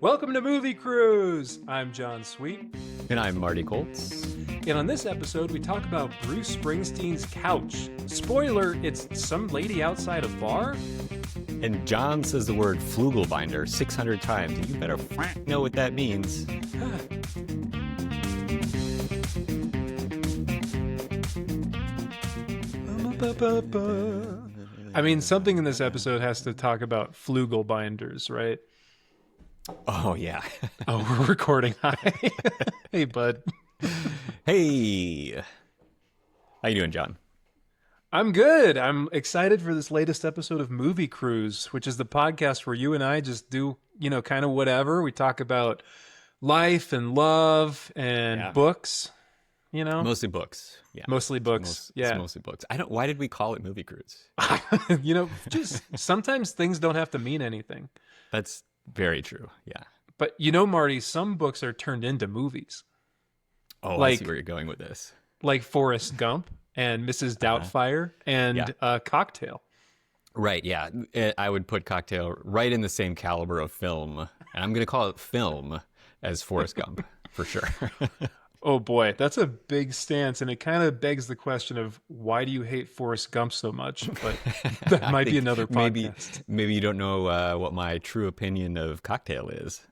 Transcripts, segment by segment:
Welcome to Movie Cruise! I'm John Sweet. And I'm Marty Colts. And on this episode, we talk about Bruce Springsteen's couch. Spoiler, it's some lady outside a bar? And John says the word flugelbinder 600 times. And you better know what that means. I mean, something in this episode has to talk about flugelbinders, right? Oh, yeah. Oh, we're recording. Hi. Hey, bud. Hey. How you doing, John? I'm good. I'm excited for this latest episode of Movie Cruise, which is the podcast where you and I just do, kind of whatever. We talk about life and love and books, Mostly books. Yeah. Mostly books. It's mostly books. Why did we call it Movie Cruise? Just sometimes things don't have to mean anything. That's very true. Yeah. But Marty, some books are turned into movies. Oh, I see where you're going with this. Like Forrest Gump and Mrs. Doubtfire and Cocktail. Right, yeah. I would put Cocktail right in the same caliber of film. And I'm going to call it film as Forrest Gump, for sure. Oh boy, that's a big stance, and it kind of begs the question of why do you hate Forrest Gump so much? But that might be another podcast. Maybe you don't know what my true opinion of Cocktail is.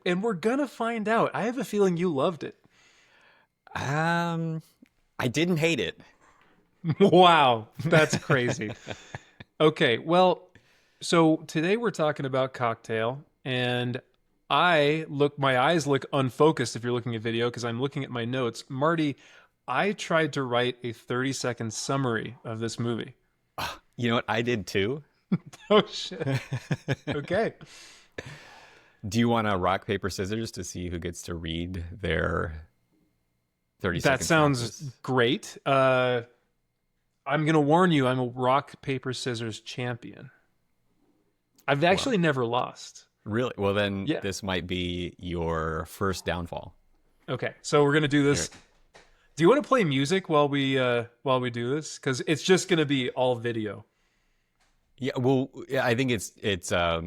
And we're gonna find out. I have a feeling you loved it. I didn't hate it. Wow, that's crazy. Okay, well, so today we're talking about Cocktail, and my eyes look unfocused if you're looking at video because I'm looking at my notes. Marty, I tried to write a 30-second summary of this movie. You know what? I did too. Oh, shit. Okay. Do you want to rock, paper, scissors to see who gets to read their 30 seconds? That sounds great. I'm going to warn you, I'm a rock, paper, scissors champion. I've actually never lost. Really? Well, then this might be your first downfall. Okay. So we're going to do this. Do you want to play music while we do this? Because it's just going to be all video. Yeah. Well, I think it's got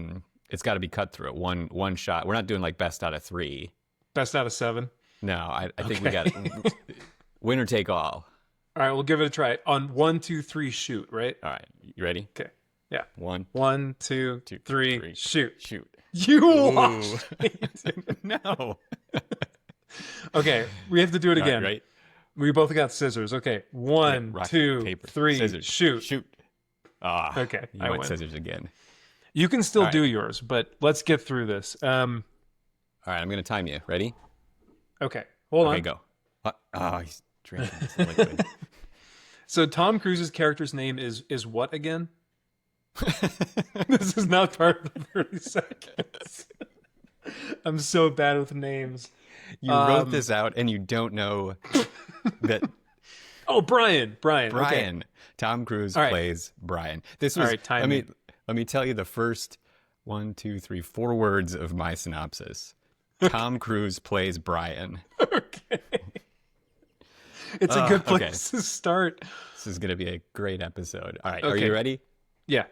to be cut through it. One shot. We're not doing like best out of 3. Best out of 7? No, I think we got winner take all. All right. We'll give it a try. On 1, 2, 3, shoot, right? All right. You ready? Okay. Yeah. 1, 2, 3, shoot. Shoot. You lost. No. Okay, we have to do it again. Right. We both got scissors. Okay, 1, rock, 2, paper, 3, scissors. shoot. Shoot. Okay, I went scissors again. You can still do yours, but let's get through this. All right, I'm going to time you. Ready? Okay, hold on. Okay, go. He's drinking this liquid. So Tom Cruise's character's name is what again? This is not part of the 30 seconds. I'm so bad with names. You wrote this out and you don't know that. Oh, Brian. Okay. Tom Cruise plays Brian. This was. Let me tell you the first 1, 2, 3, 4 words of my synopsis. Tom Cruise plays Brian. Okay. It's a good place to start. This is going to be a great episode. All right. Are you ready? Yeah.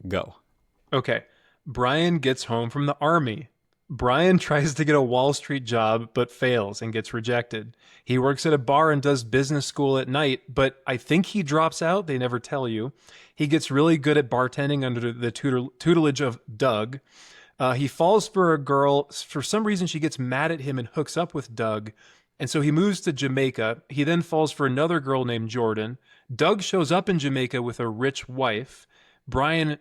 Go. Okay. Brian gets home from the army. Brian tries to get a Wall Street job, but fails and gets rejected. He works at a bar and does business school at night, but I think he drops out. They never tell you. He gets really good at bartending under the tutelage of Doug. He falls for a girl. For some reason, she gets mad at him and hooks up with Doug. And so he moves to Jamaica. He then falls for another girl named Jordan. Doug shows up in Jamaica with a rich wife. Brian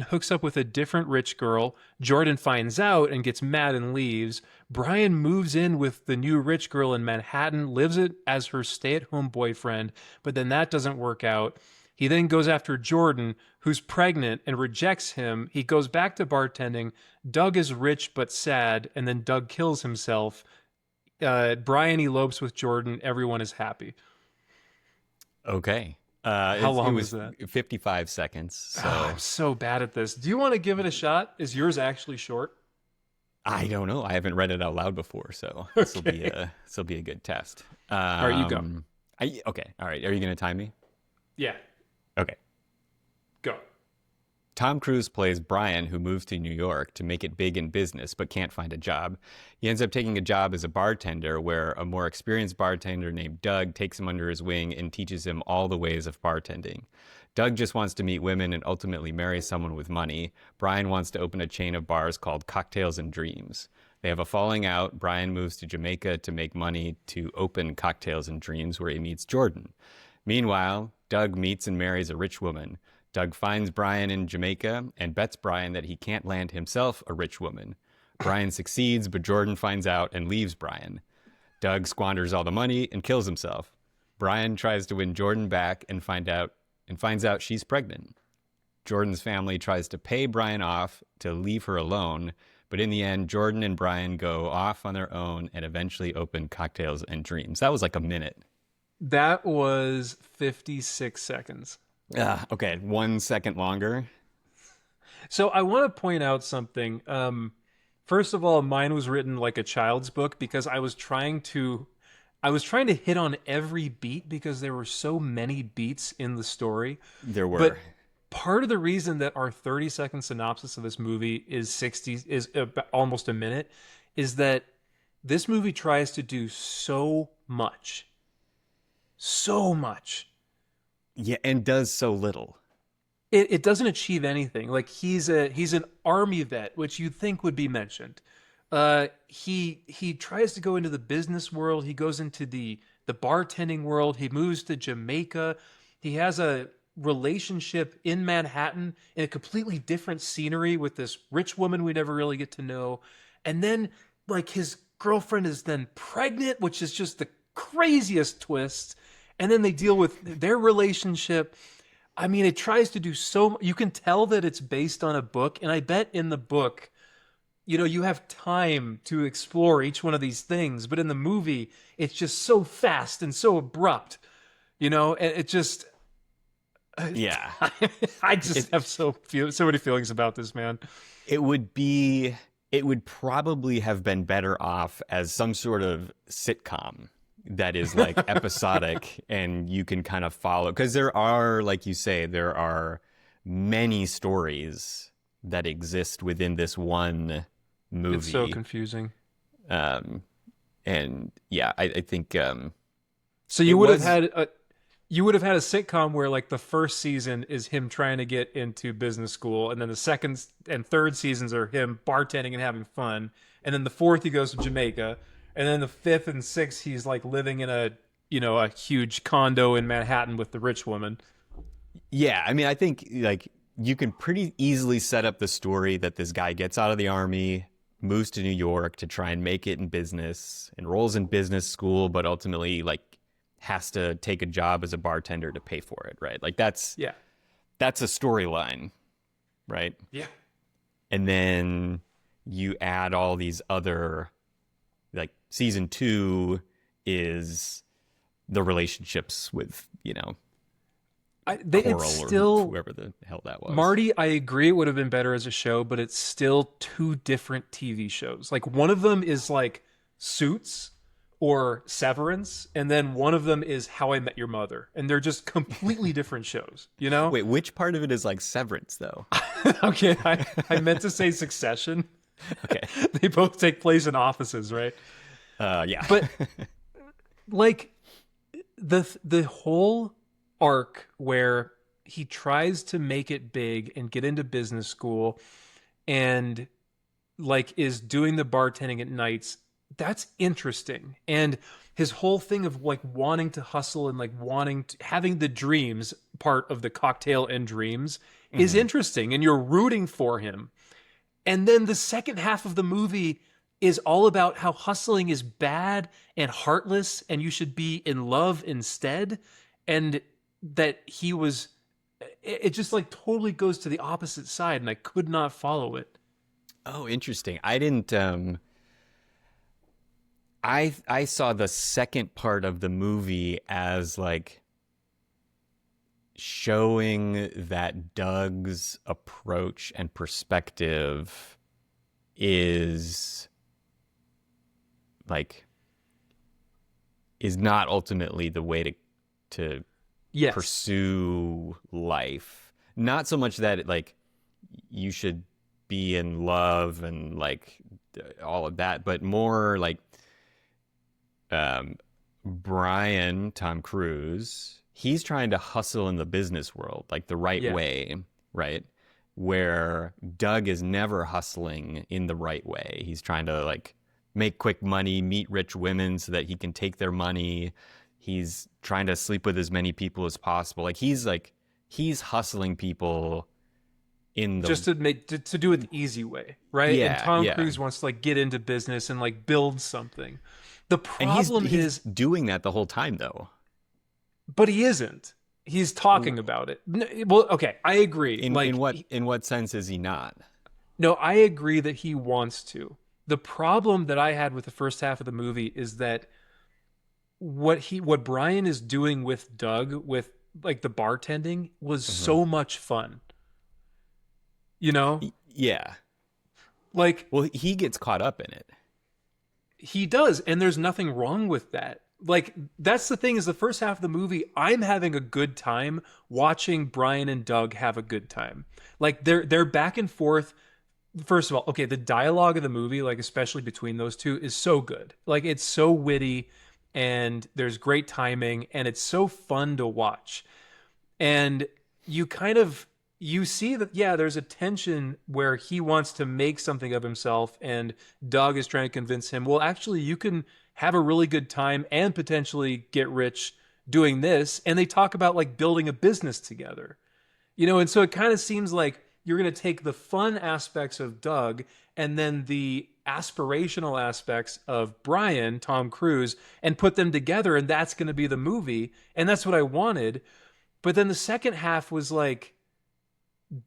hooks up with a different rich girl. Jordan finds out and gets mad and leaves. Brian moves in with the new rich girl in Manhattan, lives it as her stay-at-home boyfriend, but then that doesn't work out. He then goes after Jordan, who's pregnant, and rejects him. He goes back to bartending. Doug is rich but sad, and then Doug kills himself. Brian elopes with Jordan. Everyone is happy. Okay. How long was that? 55 seconds. So. I'm so bad at this. Do you want to give it a shot? Is yours actually short? I don't know. I haven't read it out loud before, so this will be a good test. All right, you go. Okay. All right. Are you going to time me? Yeah. Okay. Go. Tom Cruise plays Brian, who moves to New York to make it big in business, but can't find a job. He ends up taking a job as a bartender, where a more experienced bartender named Doug takes him under his wing and teaches him all the ways of bartending. Doug just wants to meet women and ultimately marry someone with money. Brian wants to open a chain of bars called Cocktails and Dreams. They have a falling out. Brian moves to Jamaica to make money to open Cocktails and Dreams, where he meets Jordan. Meanwhile, Doug meets and marries a rich woman. Doug finds Brian in Jamaica and bets Brian that he can't land himself a rich woman. Brian succeeds, but Jordan finds out and leaves Brian. Doug squanders all the money and kills himself. Brian tries to win Jordan back and finds out she's pregnant. Jordan's family tries to pay Brian off to leave her alone, but in the end, Jordan and Brian go off on their own and eventually open Cocktails and Dreams. That was like a minute. That was 56 seconds. Okay, 1 second longer. So I want to point out something. First of all, mine was written like a child's book because I was trying to hit on every beat because there were so many beats in the story. There were. But part of the reason that our 30-second synopsis of this movie is almost a minute is that this movie tries to do so much. So much. Yeah, and does so little. It doesn't achieve anything. Like he's an army vet, which you'd think would be mentioned. He tries to go into the business world. He goes into the bartending world. He moves to Jamaica. He has a relationship in Manhattan in a completely different scenery with this rich woman we never really get to know. And then like his girlfriend is then pregnant, which is just the craziest twist. And then they deal with their relationship. I mean, it tries to do so. You can tell that it's based on a book. And I bet in the book, you have time to explore each one of these things. But in the movie, it's just so fast and so abrupt, and it just. Yeah. I just have so many feelings about this, man. It would probably have been better off as some sort of sitcom that is like episodic and you can kind of follow, because there are, like you say, there are many stories that exist within this one movie. It's so confusing. And yeah, I think so you would have had a sitcom where like the first season is him trying to get into business school, and then the second and third seasons are him bartending and having fun, and then the fourth he goes to Jamaica. And then the fifth and sixth, he's like living in a huge condo in Manhattan with the rich woman. Yeah, I mean, I think like you can pretty easily set up the story that this guy gets out of the army, moves to New York to try and make it in business, enrolls in business school, but ultimately like has to take a job as a bartender to pay for it, right? Like that's a storyline, right? Yeah. And then you add all these other, like season 2 is the relationships with, Coral or whoever the hell that was. Marty, I agree it would have been better as a show, but it's still two different TV shows. Like one of them is like Suits or Severance, and then one of them is How I Met Your Mother. And they're just completely different shows, Wait, which part of it is like Severance though? Okay, I meant to say Succession. Okay. They both take place in offices, right? Yeah. But like the whole arc where he tries to make it big and get into business school and like is doing the bartending at nights, that's interesting. And his whole thing of like wanting to hustle and like having the dreams part of the Cocktail and Dreams is interesting, and you're rooting for him. And then the second half of the movie is all about how hustling is bad and heartless and you should be in love instead. And that it just like totally goes to the opposite side, and I could not follow it. Oh, interesting. I didn't, I saw the second part of the movie as like showing that Doug's approach and perspective is not ultimately the way to yes. pursue life. Not so much that it, like you should be in love and like all of that, but more like um, Brian, Tom Cruise, he's trying to hustle in the business world, like the right Yeah. way, right? Where Doug is never hustling in the right way. He's trying to like make quick money, meet rich women so that he can take their money. He's trying to sleep with as many people as possible. Like he's hustling people in the Just to make to do it the easy way, right? And yeah, Tom yeah. Cruise wants to like get into business and like build something. The And he's problem he's is, doing that the whole time though. but he isn't. He's talking about it. Well, okay, I agree. In Like, what sense is he not? no, I agree that he wants to. The problem that I had with the first half of the movie is that what Brian is doing with Doug with like the bartending was Mhm. so much fun. You know? Yeah. Like Well, he gets caught up in it. he does, and there's nothing wrong with that. Like that's the thing is the first half of the movie, I'm having a good time watching Brian and Doug have a good time. Like they're back and forth. First of all, okay, the dialogue of the movie, like especially between those two, is so good. Like it's so witty and there's great timing and it's so fun to watch. And you kind of you see that yeah, there's a tension where he wants to make something of himself and Doug is trying to convince him, well, actually you can have a really good time and potentially get rich doing this. And they talk about like building a business together. And so it kind of seems like you're going to take the fun aspects of Doug and then the aspirational aspects of Brian, Tom Cruise, and put them together, and that's going to be the movie. And that's what I wanted. But then the second half was like,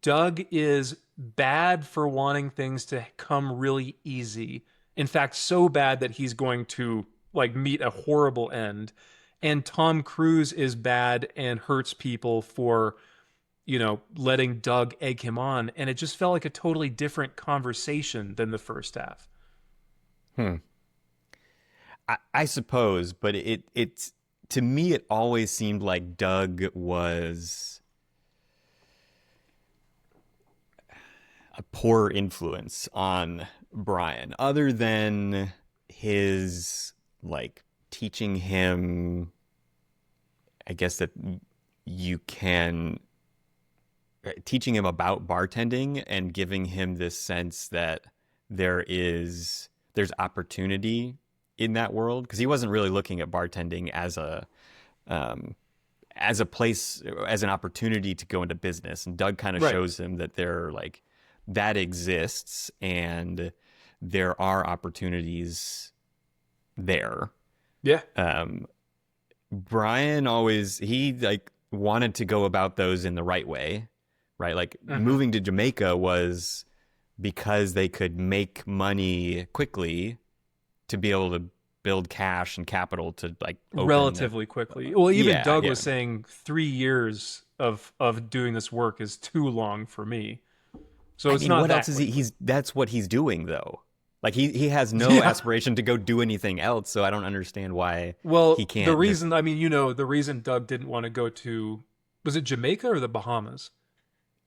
Doug is bad for wanting things to come really easy. In fact, so bad that he's going to like meet a horrible end. And Tom Cruise is bad and hurts people for letting Doug egg him on. And it just felt like a totally different conversation than the first half. Hmm. I suppose, but it's to me it always seemed like Doug was a poor influence on Brian, other than his like teaching him, I guess that you can teaching him about bartending and giving him this sense that there's opportunity in that world, because he wasn't really looking at bartending um, as a place, as an opportunity to go into business. And Doug kind of Right. shows him that that exists and there are opportunities there. Yeah. Brian he like wanted to go about those in the right way, right? Like Mm-hmm. moving to Jamaica was because they could make money quickly to be able to build cash and capital to like open. Relatively quickly. Well, even Yeah, Doug yeah. was saying 3 years of doing this work is too long for me. So I it's mean, not what else that is he? quickly. That's what he's doing though. Like he has no Yeah. aspiration to go do anything else. So I don't understand why he Well, the can't just. reason, I mean, the reason Doug didn't want to go to, was it Jamaica or the Bahamas?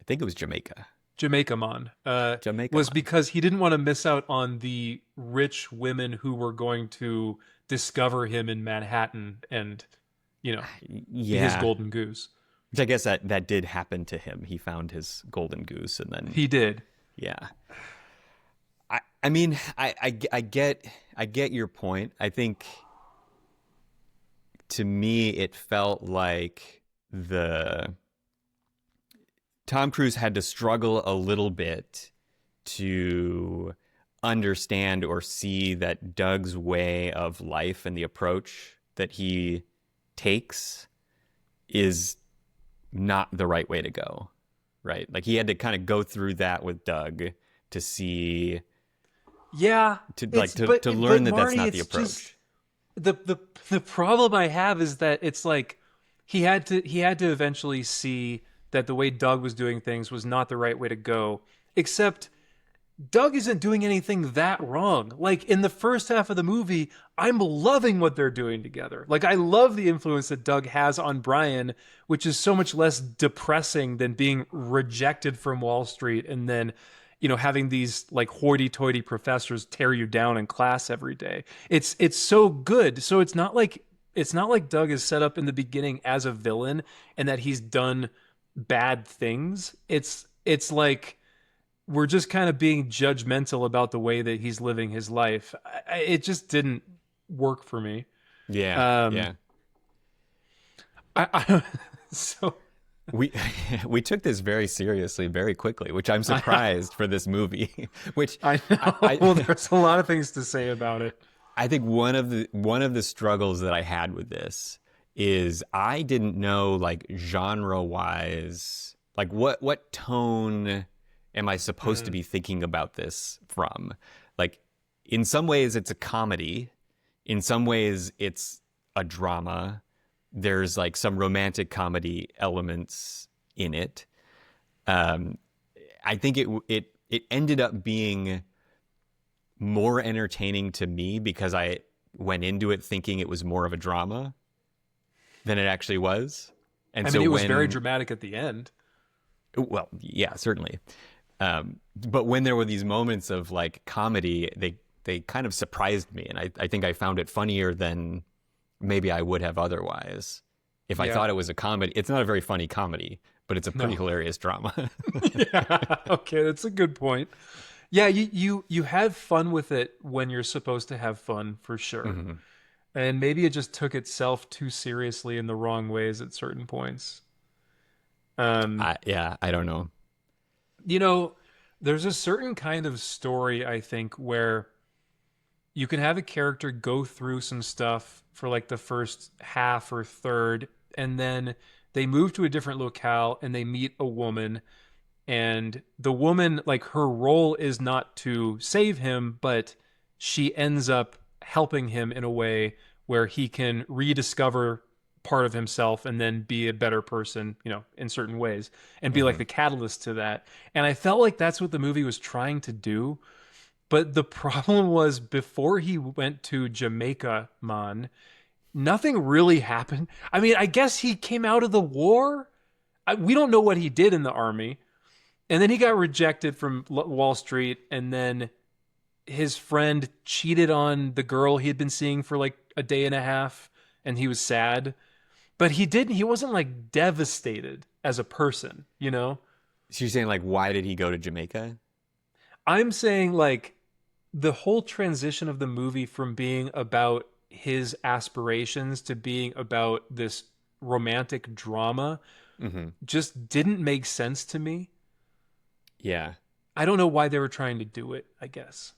I think it was Jamaica. Jamaica, man, Jamaica, was man. because he didn't want to miss out on the rich women who were going to discover him in Manhattan and, be his Yeah, golden goose. which I guess that did happen to him. He found his golden goose, and then He did. yeah. I mean, I get your point. I think to me it felt like the Tom Cruise had to struggle a little bit to understand or see that Doug's way of life and the approach that he takes is not the right way to go, right? Like he had to kind of go through that with Doug to see Yeah, to learn that that's Marty, not the it's approach. just the problem I have is that it's like he had to eventually see that the way Doug was doing things was not the right way to go. Except Doug isn't doing anything that wrong. Like in the first half of the movie, I'm loving what they're doing together. Like I love the influence that Doug has on Brian, which is so much less depressing than being rejected from Wall Street and then, having these like hoity-toity professors tear you down in class every day. It's so good. So it's not like Doug is set up in the beginning as a villain and that he's done bad things. It's like we're just kind of being judgmental about the way that he's living his life. It just didn't work for me. Yeah, Um, yeah. I so We we took this very seriously very quickly, which I'm I surprised for this movie. Which I I, know. I Well, there's a lot of things to say about it. I think one of the struggles that I had with this is I didn't know like genre wise, like what tone am I supposed to Mm, be thinking about this from? Like in some ways it's a comedy, in some ways it's a drama. There's like some romantic comedy elements in it. Um, I think it ended up being more entertaining to me because I went into it thinking it was more of a drama than it actually was. And I mean, so it was very when, dramatic at the end. well, yeah, certainly. But when there were these moments of like comedy, they kind of surprised me, and I think I found it funnier than maybe I would have otherwise. If I Yeah. thought it was a comedy, it's not a very funny comedy, but it's a pretty No. hilarious drama. Yeah. Okay, that's a good point. Yeah, you have fun with it when you're supposed to have fun for sure. Mhm. And maybe it just took itself too seriously in the wrong ways at certain points. Um, Yeah, I don't know. you know, there's a certain kind of story, I think, where you can have a character go through some stuff for like the first half or third, and then they move to a different locale and they meet a woman, and the woman, like, her role is not to save him, but she ends up helping him in a way where he can rediscover part of himself and then be a better person, in certain ways, and be like Hmm. the catalyst to that. And I felt like that's what the movie was trying to do. But the problem was before he went to Jamaica, nothing really happened. I mean, I guess he came out of the war. We don't know what he did in the army. And then he got rejected from Wall Street. And then his friend cheated on the girl he had been seeing for like a day and a half. And he was sad. But he wasn't like devastated as a person. So you're saying like, why did he go to Jamaica? I'm saying like the whole transition of the movie from being about his aspirations to being about this romantic drama Hmm. just didn't make sense to me. Yeah. I don't know why they were trying to do it, I guess.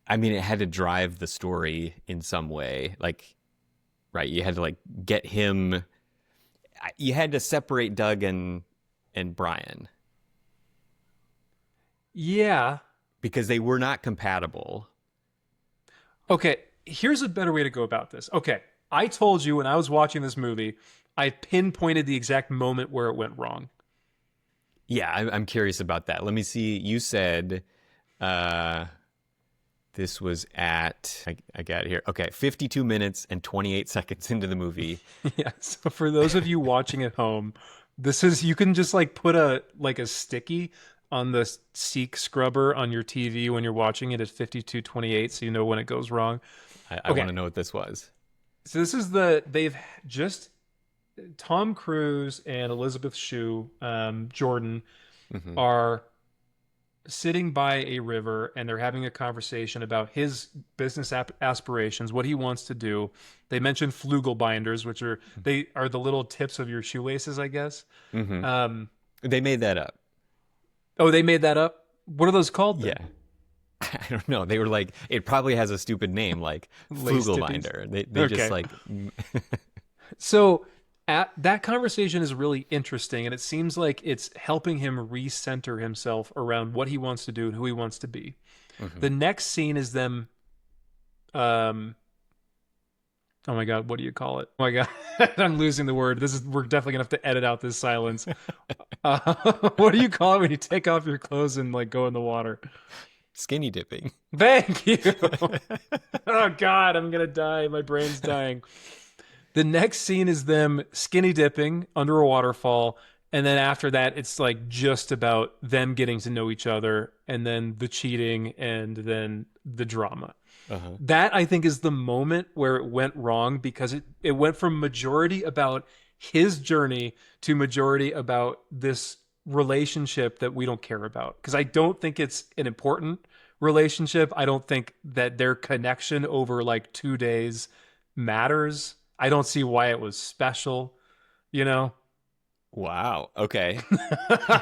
I mean, it had to drive the story in some way. Like, right, you had to like get him. You had to separate Doug and Brian Yeah. because they were not compatible. Okay, here's a better way to go about this. Okay, I told you when I was watching this movie, I pinpointed the exact moment where it went wrong. Yeah, I'm curious about that. Let me see. You said uh, this was at, I got it here. Okay, 52 minutes and 28 seconds into the movie. Yeah, so for those of you watching at home, you can just like put a sticky on the seek scrubber on your TV when you're watching it at 52:28 so you know when it goes wrong. I want Okay. to know what this was. So they've just Tom Cruise and Elizabeth Shue, Jordan, Hmm. are sitting by a river and they're having a conversation about his business aspirations, what he wants to do. They mention flugelbinders, which are the little tips of your shoelaces, I guess. Hmm. Um, They made that up. oh, they made that up. What are those called Yeah. then? I don't know. They were like, it probably has a stupid name like Lace tippies. Flugelbinder. They just Okay. like, So that conversation is really interesting, and it seems like it's helping him recenter himself around what he wants to do and who he wants to be. Mhm. The next scene is them um, Oh my God, what do you call it? Oh my God, I'm losing the word. We're definitely gonna have to edit out this silence. Uh, what do you call it when you take off your clothes and like go in the water? Skinny dipping. Thank you. Oh God, I'm gonna die. My brain's dying. The next scene is them skinny dipping under a waterfall. And then after that, it's like just about them getting to know each other and then the cheating and then the drama. Uh-huh. That I think is the moment where it went wrong because it went from majority about his journey to majority about this relationship that we don't care about. Because I don't think it's an important relationship. I don't think that their connection over like 2 days matters. I don't see why it was special, you know? Wow. Okay.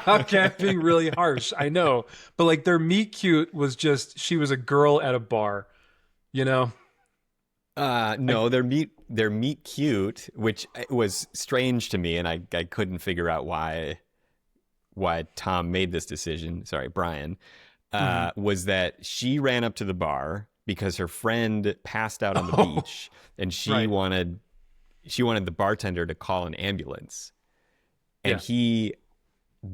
Okay, I'm being really harsh. I know. But like their meet cute was just she was a girl at a bar, you know? I No, their meet cute, which was strange to me, and I couldn't figure out why Tom made this decision. Sorry, Brian. mhm. Was that she ran up to the bar because her friend passed out on the Oh, beach, and she right. wanted the bartender to call an ambulance, and Yeah. he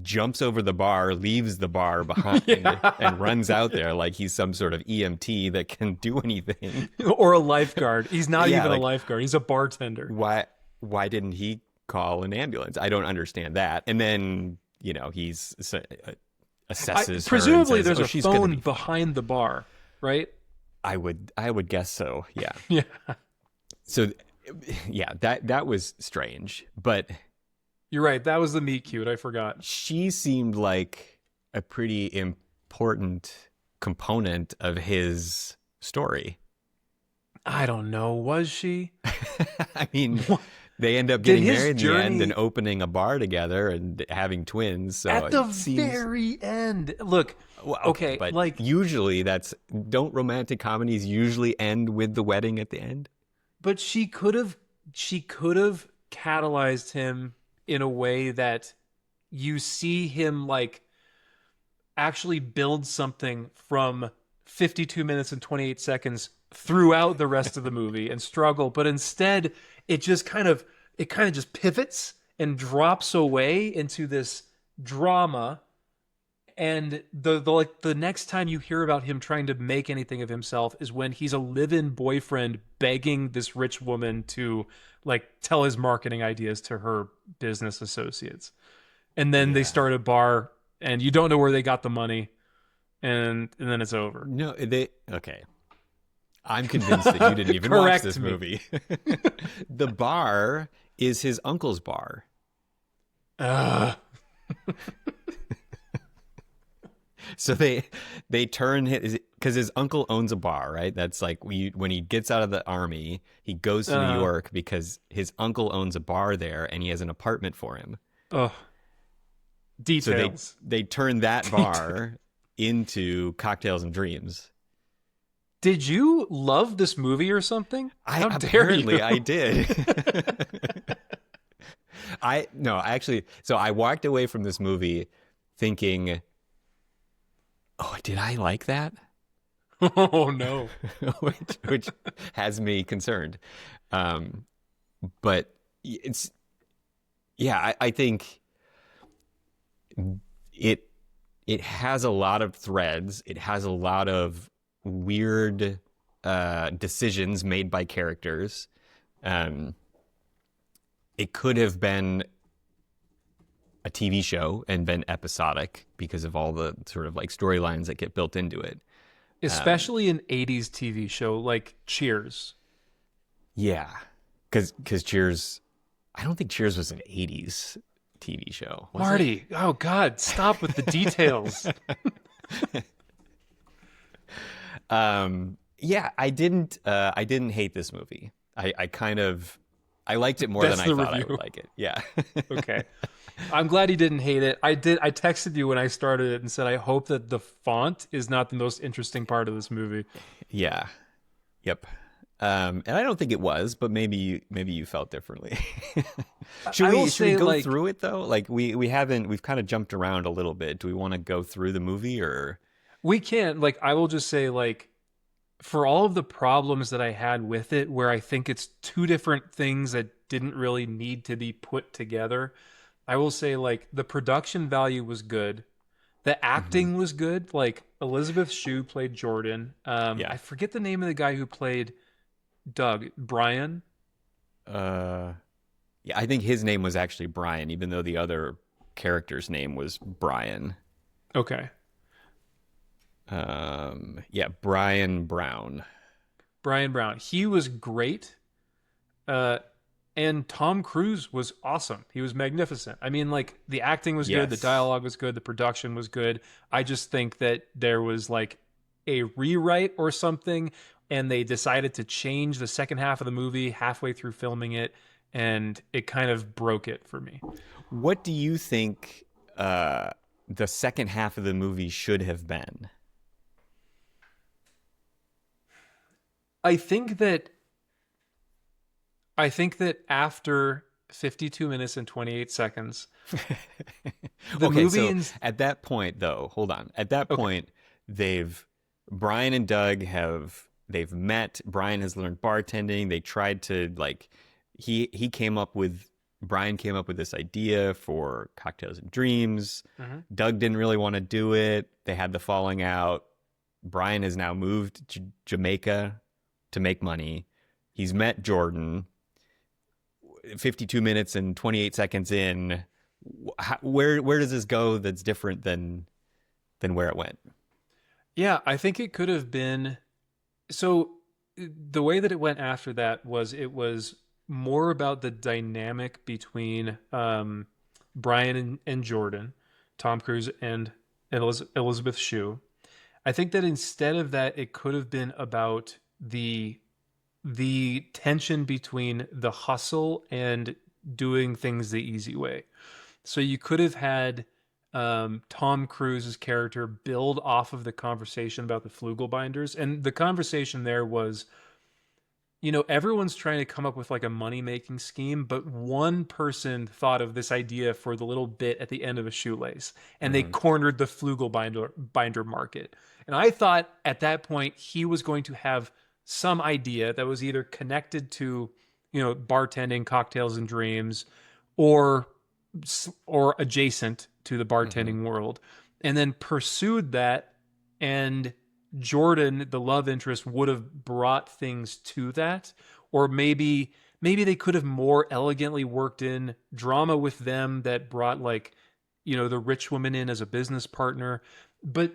jumps over the bar, leaves the bar behind, and Yeah. runs out there like he's some sort of EMT that can do anything. Or a lifeguard. He's not Yeah, even a like lifeguard. He's a bartender. why didn't he call an ambulance? I don't understand that. And then, he's assesses her and Presumably says, there's "Oh, a she's going to phone be fine." behind the bar, right? I would guess so. Yeah. Yeah. So yeah, that was strange, but You're right. That was the meet cute. I forgot. she seemed like a pretty important component of his story. I don't know. Was she? I mean, they end up Did getting his married in the end and journey opening a bar together and having twins. So at the it seems, very end? Look, well, okay, okay, but like, usually don't romantic comedies usually end with the wedding at the end? but she could have catalyzed him in a way that you see him like actually build something from 52 minutes and 28 seconds throughout the rest of the movie and struggle, but instead it kind of just pivots and drops away into this drama. And the next time you hear about him trying to make anything of himself is when he's a live-in boyfriend begging this rich woman to like tell his marketing ideas to her business associates. And then they Yeah. start a bar and you don't know where they got the money, and then it's over. No, okay. I'm convinced that you didn't even watch Correct this me. movie. The bar is his uncle's bar. Ugh. So they turn his, because his uncle owns a bar, right? That's like when he gets out of the army, he goes to New Uh, York because his uncle owns a bar there and he has an apartment for him. ugh. So they Details. they turn that bar into Cocktails and Dreams. Did you love this movie or something? I How dare apparently you? I did. I no, actually, so I walked away from this movie thinking, "Oh, did I like that?" Oh no. which has me concerned. Um, but it's yeah, I think it it has a lot of threads. It has a lot of weird decisions made by characters. Um, it could have been a TV show and been episodic because of all the sort of like storylines that get built into it. Especially an 80s TV show like Cheers. Yeah, because Cheers, I don't think Cheers was an '80s TV show. Was it? Marty, oh God, stop with the details. Yeah, I didn't hate this movie. I liked it more That's than I the thought I review. would like it. Yeah. Okay. I'm glad he didn't hate it. I texted you when I started it and said I hope that the font is not the most interesting part of this movie. Yeah. Yep. And I don't think it was, but maybe you felt differently. Should I we will should we say, go like, through it though? Like we've kind of jumped around a little bit. Do we want to go through the movie or we can't, like, I will just say, like, for all of the problems that I had with it, where I think it's two different things that didn't really need to be put together, I will say like the production value was good. The Hmm. acting was good. Like Elizabeth Shue played Jordan. Yeah. I forget the name of the guy who played Doug. Brian. Uh, yeah, I think his name was actually Brian, even though the other character's name was Brian. Okay. Yeah, Brian Brown. Brian Brown. He was great. Uh, and Tom Cruise was awesome. He was magnificent. I mean, like the acting was good, the Yes. dialogue was good, the production was good. I just think that there was like a rewrite or something, and they decided to change the second half of the movie halfway through filming it, and it kind of broke it for me. What do you think the second half of the movie should have been? I think that I think that after 52 minutes and 28 seconds, the Okay, movie so ends. at that point, though, hold on. At that Okay. point, they've Brian and Doug have they've met. Brian has learned bartending. They tried to like he came up with Brian came up with this idea for cocktails and dreams. Mhm. Doug didn't really want to do it. They had the falling out. Brian has now moved to Jamaica to make money. He's met Jordan. 52 minutes and 28 seconds in, where does this go that's different than where it went? Yeah, I think it could have been. So the way that it went after that was it was more about the dynamic between Brian and Jordan, Tom Cruise and Elizabeth Shue. I think that instead of that, it could have been about the tension between the hustle and doing things the easy way. So you could have had Tom Cruise's character build off of the conversation about the flugelbinders, and the conversation there was, everyone's trying to come up with like a money making scheme, but one person thought of this idea for the little bit at the end of a shoelace, and they Hmm. cornered the binder market. And I thought at that point he was going to have some idea that was either connected to, bartending, cocktails and dreams, or or adjacent to the Hmm. bartending world, and then pursued that. And Jordan, the love interest, would have brought things to that, or maybe they could have more elegantly worked in drama with them that brought like, the rich woman in as a business partner. But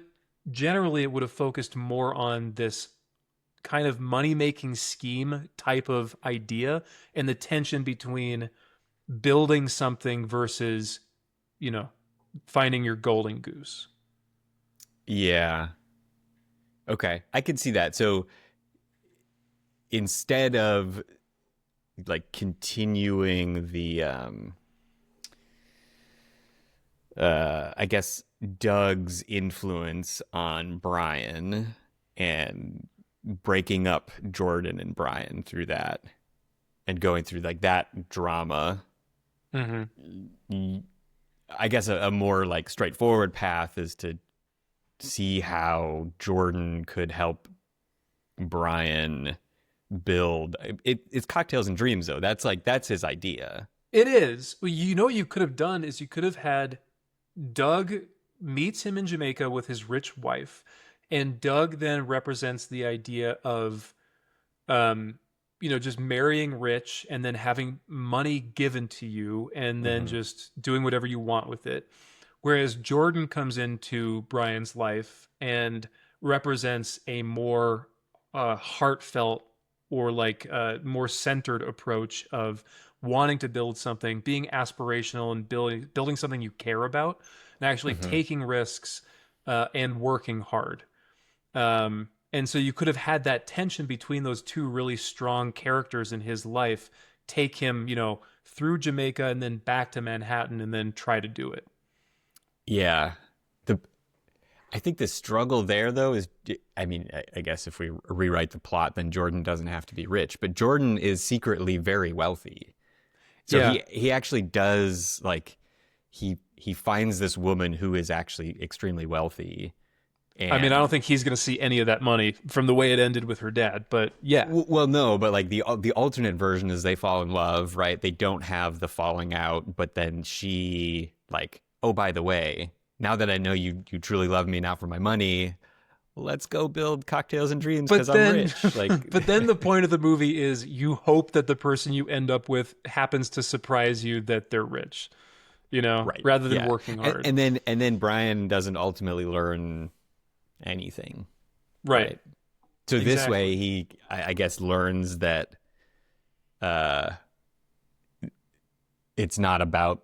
generally, it would have focused more on this kind of money making scheme type of idea and the tension between building something versus, you know, finding your golden goose. Yeah. Okay, I can see that. So instead of like continuing the I guess Doug's influence on Brian and breaking up Jordan and Brian through that and going through like that drama, Mm-hmm. I guess a more like straightforward path is to see how Jordan could help Brian build it's cocktails and dreams though. That's his idea. It is. Well, what you could have done is you could have had Doug meets him in Jamaica with his rich wife, and Doug then represents the idea of, um, just marrying rich and then having money given to you and then Hmm. just doing whatever you want with it. Whereas Jordan comes into Brian's life and represents a more heartfelt or like more centered approach of wanting to build something, being aspirational and building something you care about, and actually Hmm. taking risks and working hard. And so you could have had that tension between those two really strong characters in his life take him, through Jamaica and then back to Manhattan and then try to do it. Yeah. The I think the struggle there, though, is I mean, I guess if we rewrite the plot, then Jordan doesn't have to be rich, but Jordan is secretly very wealthy. So Yeah. he actually does like he finds this woman who is actually extremely wealthy I mean, I don't And think he's going to see any of that money from the way it ended with her dad, but yeah. well, no, but like the alternate version is they fall in love, right? They don't have the falling out, but then she like, oh, by the way, now that I know you truly love me, not for my money, let's go build cocktails and dreams because But I'm then, rich. Like, but then the point of the movie is you hope that the person you end up with happens to surprise you that they're rich, right, rather than yeah, working hard. and then Brian doesn't ultimately learn anything, Right. right? So this Exactly. way, I guess, learns that uh, it's not about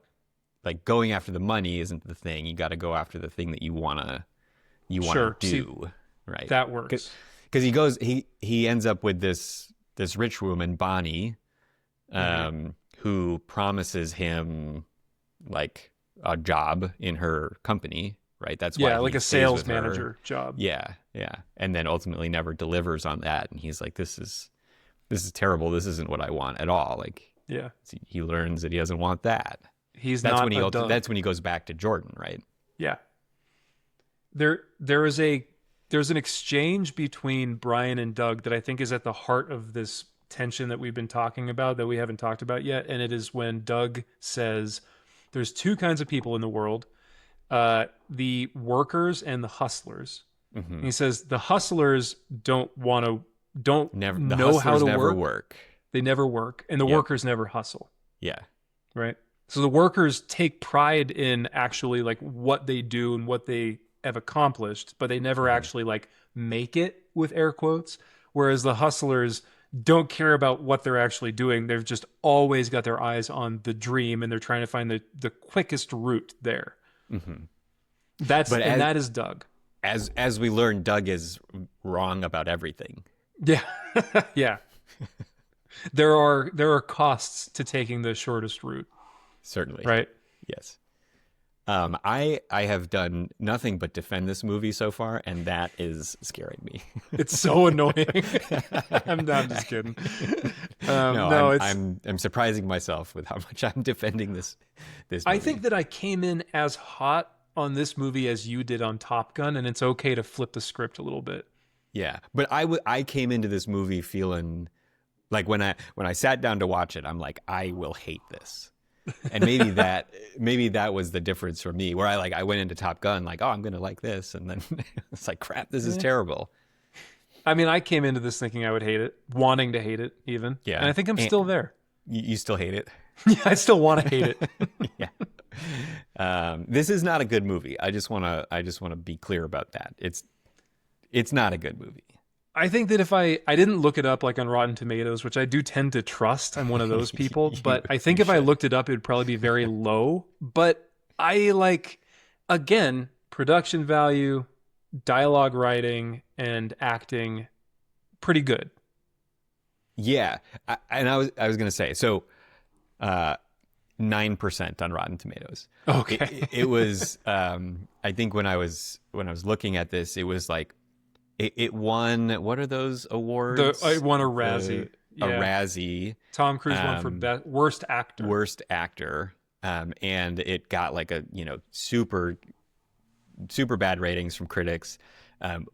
like going after the money isn't the thing. You got to go after the thing that you wanna Sure. See, do, right? that works. Because he ends up with this rich woman Bonnie, Hmm. who promises him like a job in her company, right? That's why Yeah, like he a stays sales with her. manager job. Yeah, yeah, and then ultimately never delivers on that, and he's like, this is terrible. This isn't what I want at all. Like Yeah. he learns that he doesn't want that. He's That's when not a Doug. that's when he goes back to Jordan, right? Yeah. There's an exchange between Brian and Doug that I think is at the heart of this tension that we've been talking about that we haven't talked about yet, and it is when Doug says there's two kinds of people in the world, the workers and the hustlers. Hmm. And he says the hustlers don't Never the know how hustlers to never work. work. They never work, and the Yep. workers never hustle, Yeah. right? So the workers take pride in actually like what they do and what they have accomplished, but they never Hmm. actually like make it with air quotes. Whereas the hustlers don't care about what they're actually doing. They've just always got their eyes on the dream and they're trying to find the quickest route there. Hmm. That's But and that is Doug. as we learn, Doug is wrong about everything. Yeah. Yeah. There are costs to taking the shortest route, Certainly. right? Yes. I have done nothing but defend this movie so far, and that is scaring me. It's so annoying. I'm just kidding. No, No, I'm surprising myself with how much I'm defending this I movie. think that I came in as hot on this movie as you did on Top Gun, and it's okay to flip the script a little bit. Yeah, but I came into this movie feeling like when I sat down to watch it, I'm like, I will hate this. And maybe that was the difference for me, where I went into Top Gun like, oh, I'm gonna like this, and then it's like, crap, this is Yeah. terrible. I mean, I came into this thinking I would hate it, wanting to hate it even, and Yeah, I think I'm and still there. you still hate it. Yeah, I still want to hate it. Yeah. This is not a good movie. I just wanna be clear about that. It's not a good movie. I think that if I didn't look it up like on Rotten Tomatoes, which I do tend to trust, I'm one of those people, you but I think you if I should. looked it up, it would probably be very low. But I like, again, production value, dialogue writing, and acting pretty good. Yeah, and I was gonna say so. 9% on Rotten Tomatoes. It, Okay. it, it was I think when I was looking at this, it was like it won, what are those I awards? won a The Razzie. A Yeah. Razzie, Tom Cruise won for um, worst actor. worst actor, and it got like a super super bad ratings from critics,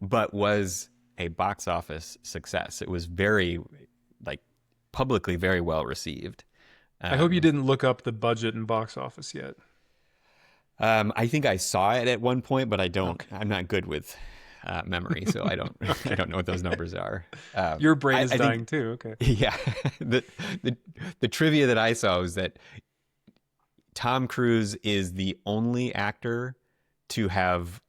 but was a box office success. It was very like publicly very well received. I hope you Um, didn't look up the budget and box office yet. I think I saw it at one point, but I don't. Okay. I'm not good with memory, so I don't. I Okay. don't know what those numbers are. Your brain is I think, dying too. Okay. yeah. the, the the trivia that I saw was that Tom Cruise is the only actor to have,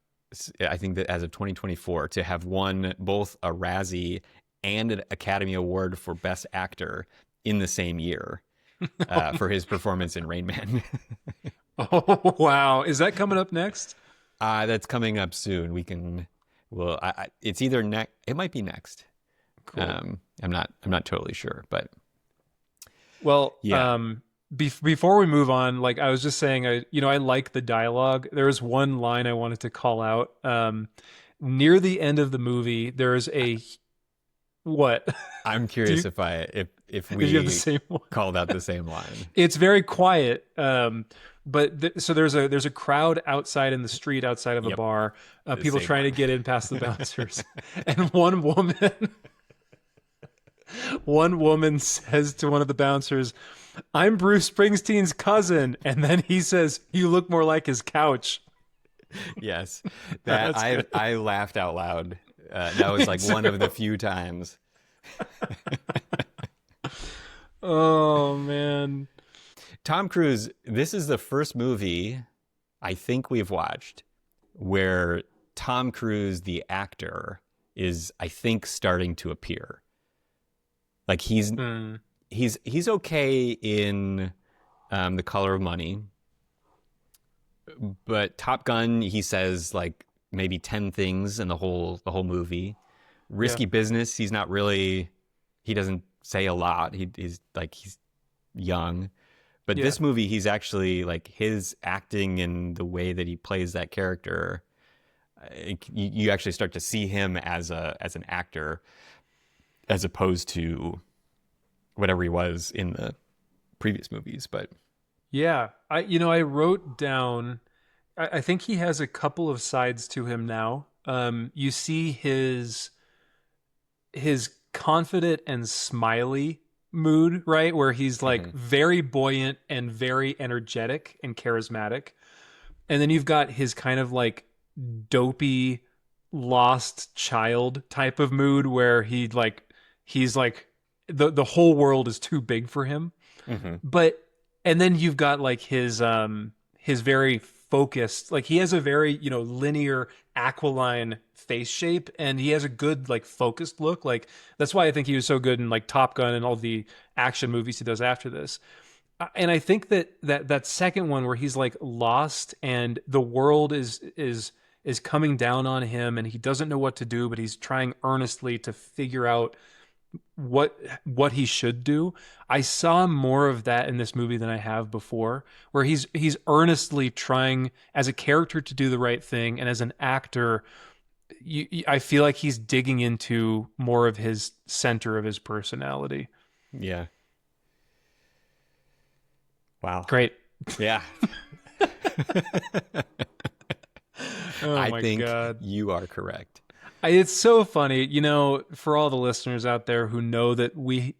I think that as of 2024, to have won both a Razzie and an Academy Award for Best Actor in the same year, for his performance in Rain Man. Oh, wow. Is that coming up next? That's coming up soon. Well, it's either next. It might be next. Cool. I'm not totally sure, but Well, yeah. before we move on, like I was just saying, I like the dialogue. There was one line I wanted to call out. Near the end of the movie, there is a What? I'm Do curious you, if if you have the we same one? called out the same line. It's very quiet. So there's a crowd outside in the street outside of a Yep, bar, the people same trying to one. get in past the bouncers, and one woman says to one of the bouncers, "I'm Bruce Springsteen's cousin," and then he says, "You look more like his couch." Yes, that That's I good. I laughed out loud. That was Me like one of the too. few times. Oh man. Tom Cruise, this is the first movie I think we've watched where Tom Cruise, the actor, is I think starting to appear. Like Hmm. he's okay in The Color of Money, but Top Gun, he says like maybe 10 things in the whole movie. Yeah. Risky Business, he's not really, he doesn't say a lot. He's young. But Yeah. this movie, he's actually like his acting and the way that he plays that character. You actually start to see him as an actor, as opposed to whatever he was in the previous movies. But Yeah. I wrote down. I think he has a couple of sides to him now. You see his confident and smiley mood, right? Where he's like mhm, very buoyant and very energetic and charismatic. And then you've got his kind of like dopey lost child type of mood where he's like the whole world is too big for him. mhm, But and then you've got like his very focused, like he has a very, linear aquiline face shape, and he has a good like focused look. Like that's why I think he was so good in like Top Gun and all the action movies he does after this. And I think that second one where he's like lost and the world is coming down on him and he doesn't know what to do, but he's trying earnestly to figure out what he should do. I saw more of that in this movie than I have before, where he's earnestly trying as a character to do the right thing, and as an actor, I feel like he's digging into more of his center of his personality. yeah, wow, Great. yeah. Oh I my think god. you are correct. It's so funny, for all the listeners out there who know that we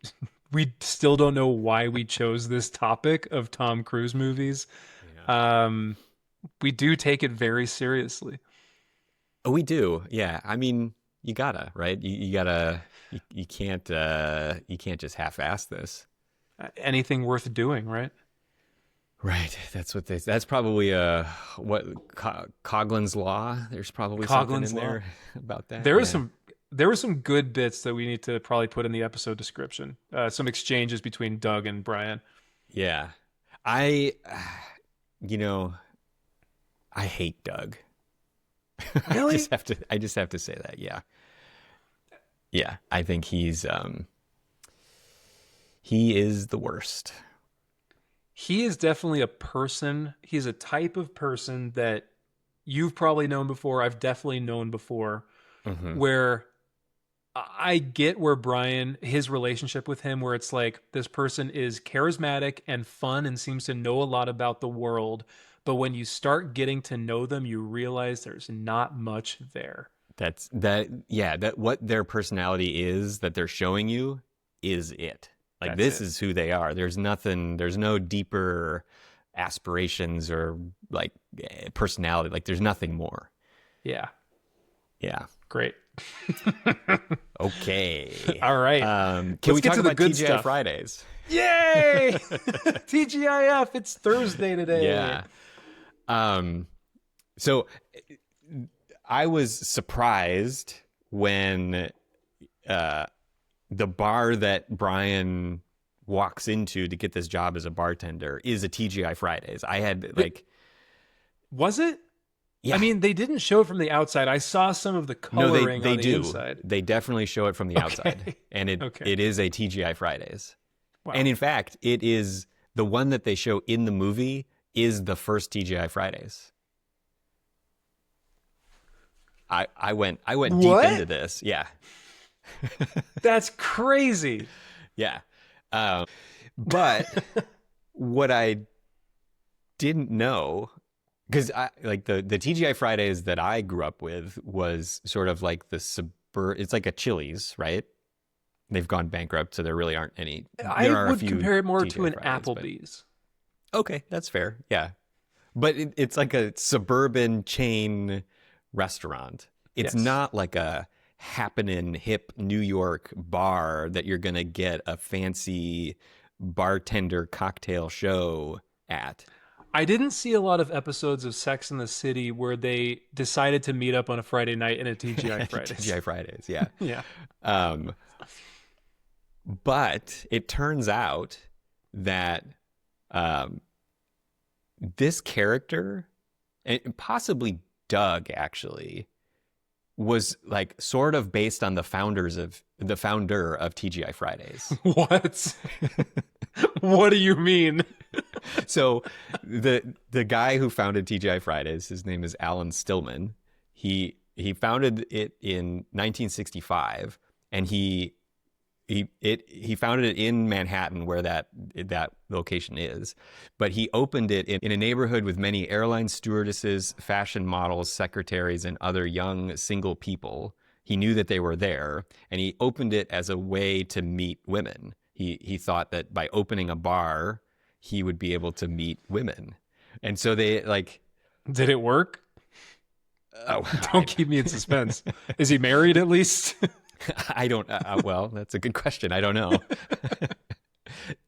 still don't know why we chose this topic of Tom Cruise movies. Yeah. Um, we do take it very seriously. Oh, we do. Yeah. I mean, you gotta, right? You gotta, you can't just half-ass this. Anything worth doing, right? Right. That's probably Coughlin's Law. There's probably something Coughlin's in Law. there about that. There was Yeah. some there were some good bits that we need to probably put in the episode description. Some exchanges between Doug and Brian. Yeah. I, you know, I hate Doug. Really? I just have to say that. Yeah. Yeah. I think he is the worst. He is definitely a person. He's a type of person that you've probably known before. I've definitely known before, Hmm. where I get where Brian, his relationship with him, where it's like this person is charismatic and fun and seems to know a lot about the world. But when you start getting to know them, you realize there's not much there. Yeah, that what their personality is that they're showing you is it. Like That's this it. is who they are. There's no deeper aspirations or like personality. Like there's nothing more. Yeah. Yeah. Great. Okay. All right. Can Let's we get talk to the about good TGI stuff. Fridays? Yay! TGIF. It's Thursday today. Yeah. So I was surprised when the bar that Brian walks into to get this job as a bartender is a TGI Fridays. I had like, Was it? I yeah, mean, they didn't show it from the outside. I saw some of the no, coloring they on the do. inside. They definitely show it from the outside, Okay. and it Okay. it is a TGI Fridays. And Wow. in fact, it is the one that they show in the movie is the first TGI Fridays. I went deep What? into this. Yeah. That's crazy. Yeah. But what I didn't know, because I like the TGI Fridays that I grew up with was sort of like it's like a Chili's, right? They've gone bankrupt, so there really aren't any. I There are a would few compare it more to TGI an Fridays, but Applebee's. okay, that's fair. Yeah, but it's like a suburban chain restaurant. It's Yes. not like a happening hip New York bar that you're gonna get a fancy bartender cocktail show at. I didn't see a lot of episodes of Sex in the City where they decided to meet up on a Friday night in a TGI Fridays. TGI Fridays, yeah. Yeah. Um, but it turns out that um, this character, and possibly Doug actually, was like sort of based on the founder of TGI Fridays. What? What do you mean? So the guy who founded TGI Fridays, his name is Alan Stillman. He founded it in 1965, and he founded it in Manhattan, where that location is. But he opened it in a neighborhood with many airline stewardesses, fashion models, secretaries, and other young single people. He knew that they were there, and he opened it as a way to meet women. He thought that by opening a bar, he would be able to meet women. And so they like, Did it work? oh, Don't keep me in suspense. Is he married at least? I don't, well, that's a good question. I don't know.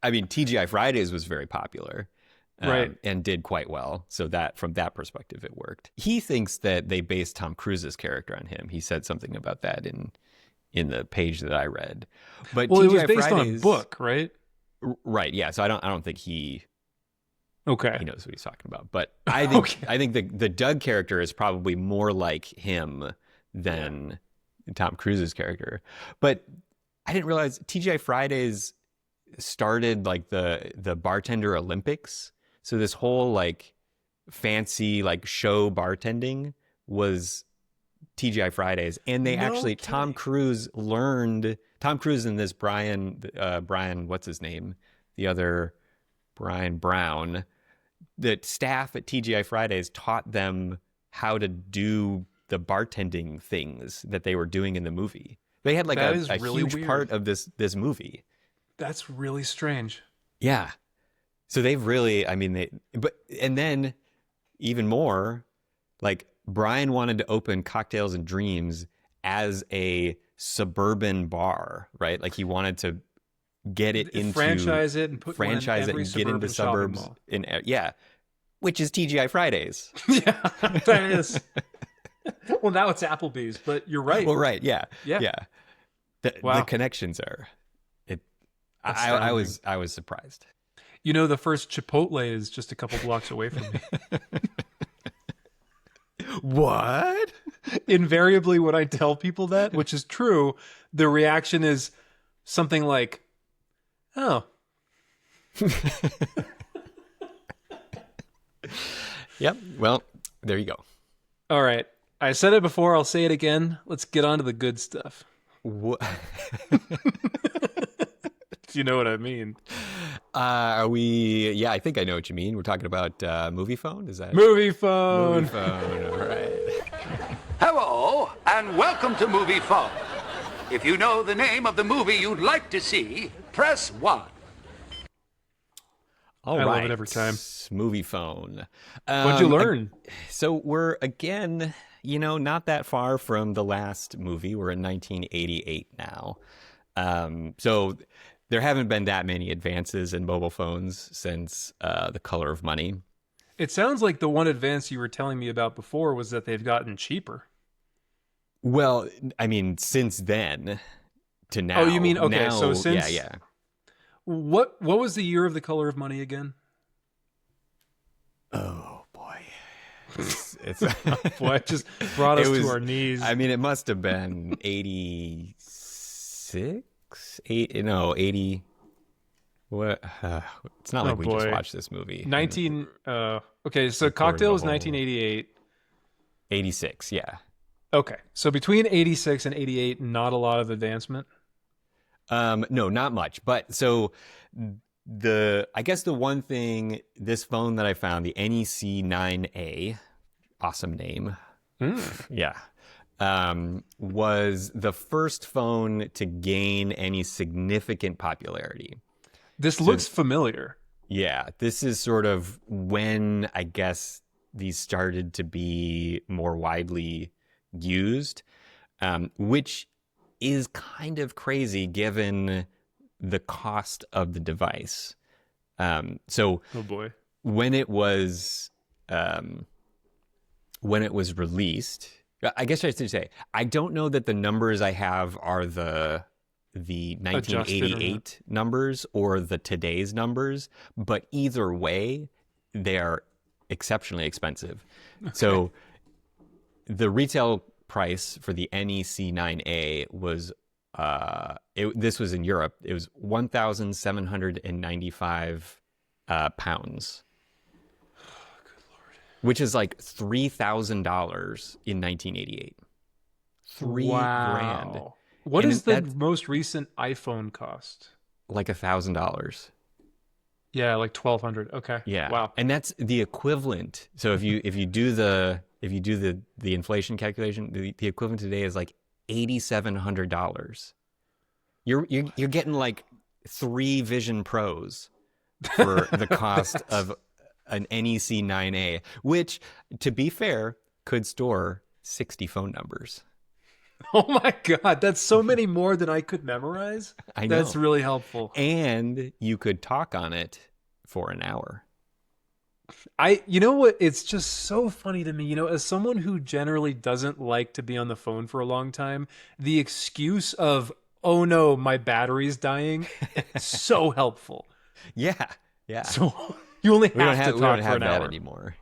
I mean, TGI Fridays was very popular, Right. and did quite well. So that from that perspective, it worked. He thinks that they based Tom Cruise's character on him. He said something about that in the page that I read. But Well, it was TGI based on a Fridays, book, right? right? Yeah. So I don't think he Okay. knows what he's talking about. But I think Okay. I think the Doug character is probably more like him than Tom Cruise's character. But I didn't realize TGI Fridays started like the bartender Olympics. So this whole like fancy like show bartending was TGI Fridays, and they No actually kidding. Tom Cruise and this Brian, what's his name, the other Brian Brown, the staff at TGI Fridays taught them how to do the bartending things that they were doing in the movie. They had like That a, is a really huge weird. part of this movie. That's really strange. Yeah. So they've really, I mean, and then even more, like Brian wanted to open Cocktails and Dreams as a suburban bar, right? Like he wanted to get it into Franchise it and put one in franchise it every and get into suburban shopping suburbs mall. yeah, which is TGI Fridays. Yeah, that is. Well, now it's Applebee's, but you're right. Well, right, yeah, Yeah. yeah. The Wow. connections are it. Astounding. I was surprised. You know, the first Chipotle is just a couple blocks away from me. What? Invariably, when I tell people that, which is true, the reaction is something like, "Oh, Yep. Well, there you go. all right." I said it before. I'll say it again. Let's get on to the good stuff. What? Do you know what I mean? Are we? Yeah, I think I know what you mean. We're talking about movie phone. Is that Movie phone. movie phone? All right. Hello, and welcome to Movie Phone. If you know the name of the movie you'd like to see, press 1. All I right. love it every time. Movie phone. What'd you learn? So we're again, not that far from the last movie. We're in 1988 now. So there haven't been that many advances in mobile phones since The Color of Money. It sounds like the one advance you were telling me about before was that they've gotten cheaper. Well, I mean, since then to now. Oh, you mean, okay, now, so since- yeah. What was the year of The Color of Money again? Oh boy, it's Boy, it just brought us It was- to our knees. I mean, it must have been 86, 80. What? It's not like we just boy. watched this movie. 19 okay, so Recorded Cocktail the was whole- 1988. 86, yeah. Okay. So between 86 and 88, not a lot of advancement. No, not much. But so I guess the one thing, this phone that I found, the NEC 9A, awesome name. Yeah. Was the first phone to gain any significant popularity. This looks familiar. Yeah, this is sort of when I guess these started to be more widely used, which is kind of crazy given the cost of the device. So Oh boy. when it was released, I guess I should say I don't know that the numbers I have are the 1988 numbers or the today's numbers, but either way, they are exceptionally expensive. Okay. So the retail price for the NEC 9A was this was in Europe. It was 1,795 pounds. Which is like $3,000 in 1988. $3,000. What does the most recent iPhone cost? Like $1,000. Yeah, like 1,200. Okay. Yeah. Wow. And that's the equivalent. So if you do the inflation calculation, the equivalent today is like $8,700. You're getting like 3 Vision Pros for the cost of an NEC 9A, which, to be fair, could store 60 phone numbers. Oh my God, that's so many more than I could memorize. I know. That's really helpful. And you could talk on it for an hour. You know what? It's just so funny to me. You know, as someone who generally doesn't like to be on the phone for a long time, the excuse of, oh no, my battery's dying, so helpful. Yeah. Yeah. So you only have to talk for an hour anymore.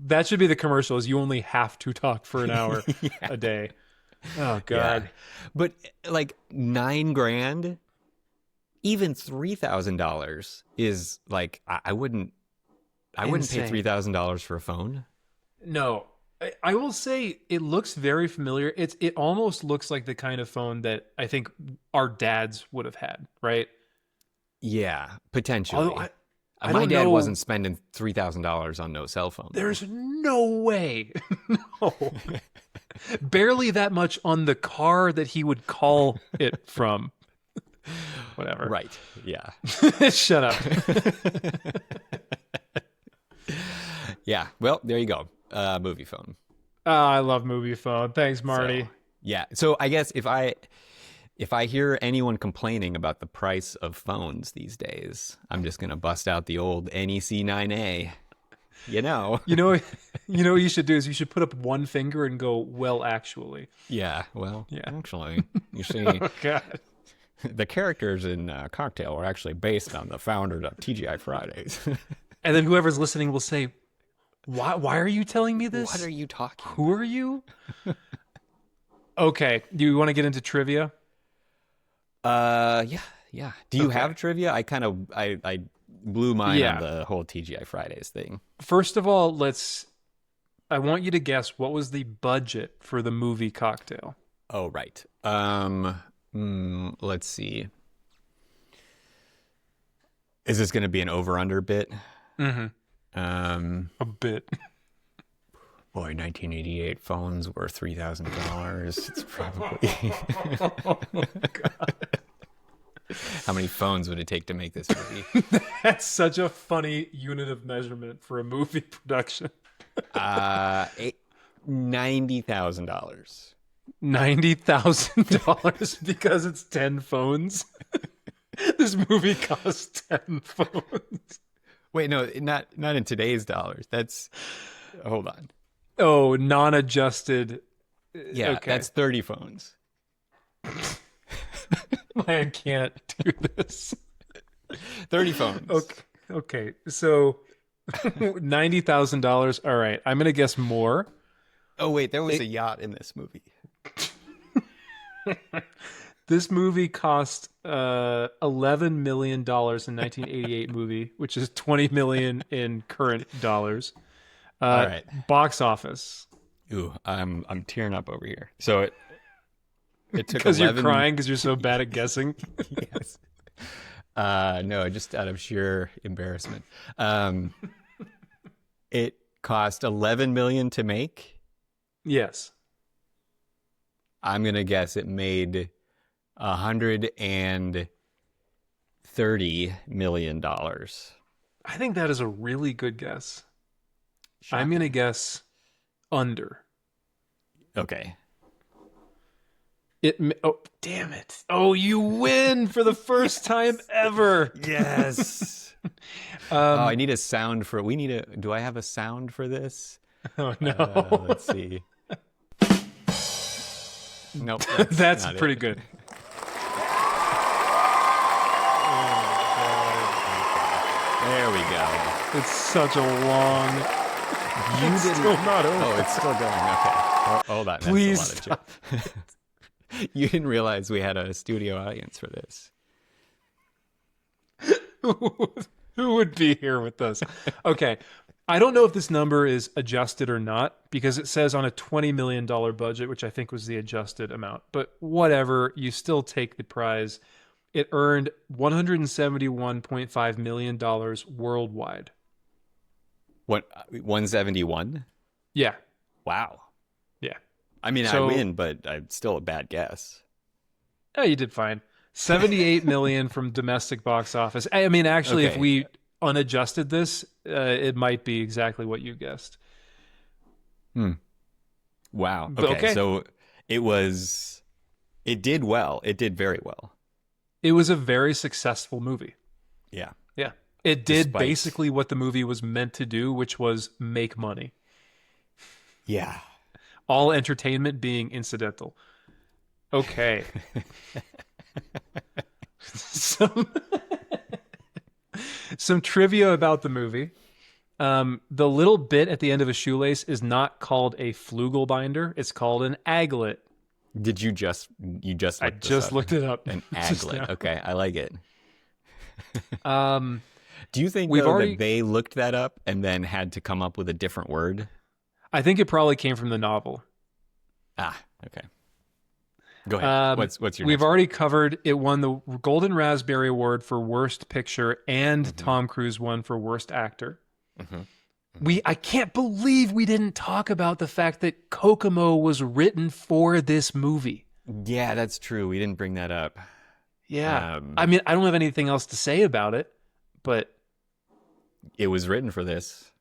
That should be the commercial, is you only have to talk for an hour a day. Oh God. Yeah. But like $9,000, even $3,000 is like, I wouldn't pay $3,000 for a phone. No, I will say it looks very familiar. It almost looks like the kind of phone that I think our dads would have had, right? Yeah, potentially. My dad wasn't spending $3,000 on no cell phone. There's no way. No. Barely that much on the car that he would call it from. Whatever. Right. Yeah. Shut up. Yeah. Well, there you go. Movie phone. I love movie phone. Thanks, Marty. So, yeah. So I guess if I hear anyone complaining about the price of phones these days, I'm just going to bust out the old NEC 9A. You know what you should do is you should put up one finger and go, well, actually. Yeah. Well, actually, you see, Oh, God. The characters in Cocktail were actually based on the founder of TGI Fridays. And then whoever's listening will say, why are you telling me this? What are you talking about? Who are you? Okay. Do you want to get into trivia? Yeah. Do you have trivia? I blew mine on the whole TGI Fridays thing. First of all, I want you to guess, what was the budget for the movie Cocktail? Oh, right. Let's see. Is this going to be an over-under bit? Mm-hmm. A bit. Boy, 1988 phones were $3,000. It's probably... Oh, God. How many phones would it take to make this movie? That's such a funny unit of measurement for a movie production. $90,000. $90,000 because it's 10 phones. This movie costs 10 phones. Wait, no, not in today's dollars. That's, hold on. Oh, non-adjusted. Yeah, okay. That's 30 phones. I can't do this. 30 phones. Okay. So $90,000. All right. I'm going to guess more. Oh, wait. There was a yacht in this movie. This movie cost $11 million in 1988 movie, which is $20 million in current dollars. All right. Box office. Ooh, I'm tearing up over here. So it took Because 11... you're crying because you're so bad at guessing. Yes. No, just out of sheer embarrassment. It cost 11 million to make. Yes. I'm gonna guess it made $130 million. I think that is a really good guess. I'm Shocking. going to guess under. Okay. Oh, damn it. Oh, you win for the first time ever. Yes. I need a sound for. Do I have a sound for this? Oh, no. Let's see. Nope. That's not pretty it. good. There we go. It's such a long. It's still not over. Oh, it's still going. Okay. Hold on. That's Please a lot of chips. You didn't realize we had a studio audience for this. Who would be here with us? Okay. I don't know if this number is adjusted or not because it says on a $20 million budget, which I think was the adjusted amount. But whatever, you still take the prize. It earned $171.5 million worldwide. What? 171? Yeah. Wow. Yeah. I mean, So- I win, but it's still a bad guess. Oh, you did fine. 78 million from domestic box office. I mean, actually, if Okay. we unadjusted this, it might be exactly what you guessed. Wow. But Okay. okay. So it did well. It did very well. It was a very successful movie. Yeah. Yeah. It did Despite- basically what the movie was meant to do, which was make money. Yeah. All entertainment being incidental. Okay. Some trivia about the movie. The little bit at the end of a shoelace is not called a flugelbinder. It's called an aglet. Did you just look I this just up? looked it up. An just aglet. now. Okay, I like it. Um, Do you think We've though, already- that they looked that up and then had to come up with a different word? I think it probably came from the novel. Ah, okay. Go ahead. What's your We've next already covered it. Won the Golden Raspberry Award for Worst Picture, and Tom Cruise won for Worst Actor. I can't believe we didn't talk about the fact that Kokomo was written for this movie. Yeah, that's true. We didn't bring that up. Yeah, I mean, I don't have anything else to say about it, but It was written for this.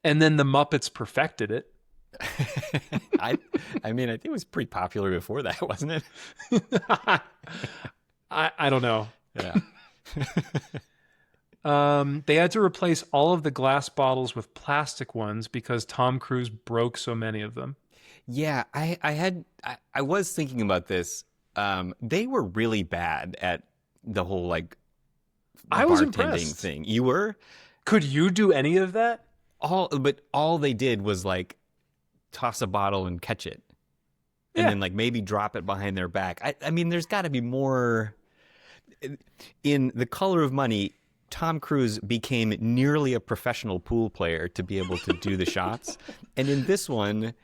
and then the Muppets perfected it. I mean, I think it was pretty popular before that, wasn't it? I don't know. Yeah. They had to replace all of the glass bottles with plastic ones because Tom Cruise broke so many of them. Yeah, I was thinking about this. They were really bad at the whole like I was bartending impressed. thing. You were? Could you do any of that? But all they did was like toss a bottle and catch it. And Yeah. then like maybe drop it behind their back. I mean, there's got to be more. In The Color of Money, Tom Cruise became nearly a professional pool player to be able to do the shots. And in this one,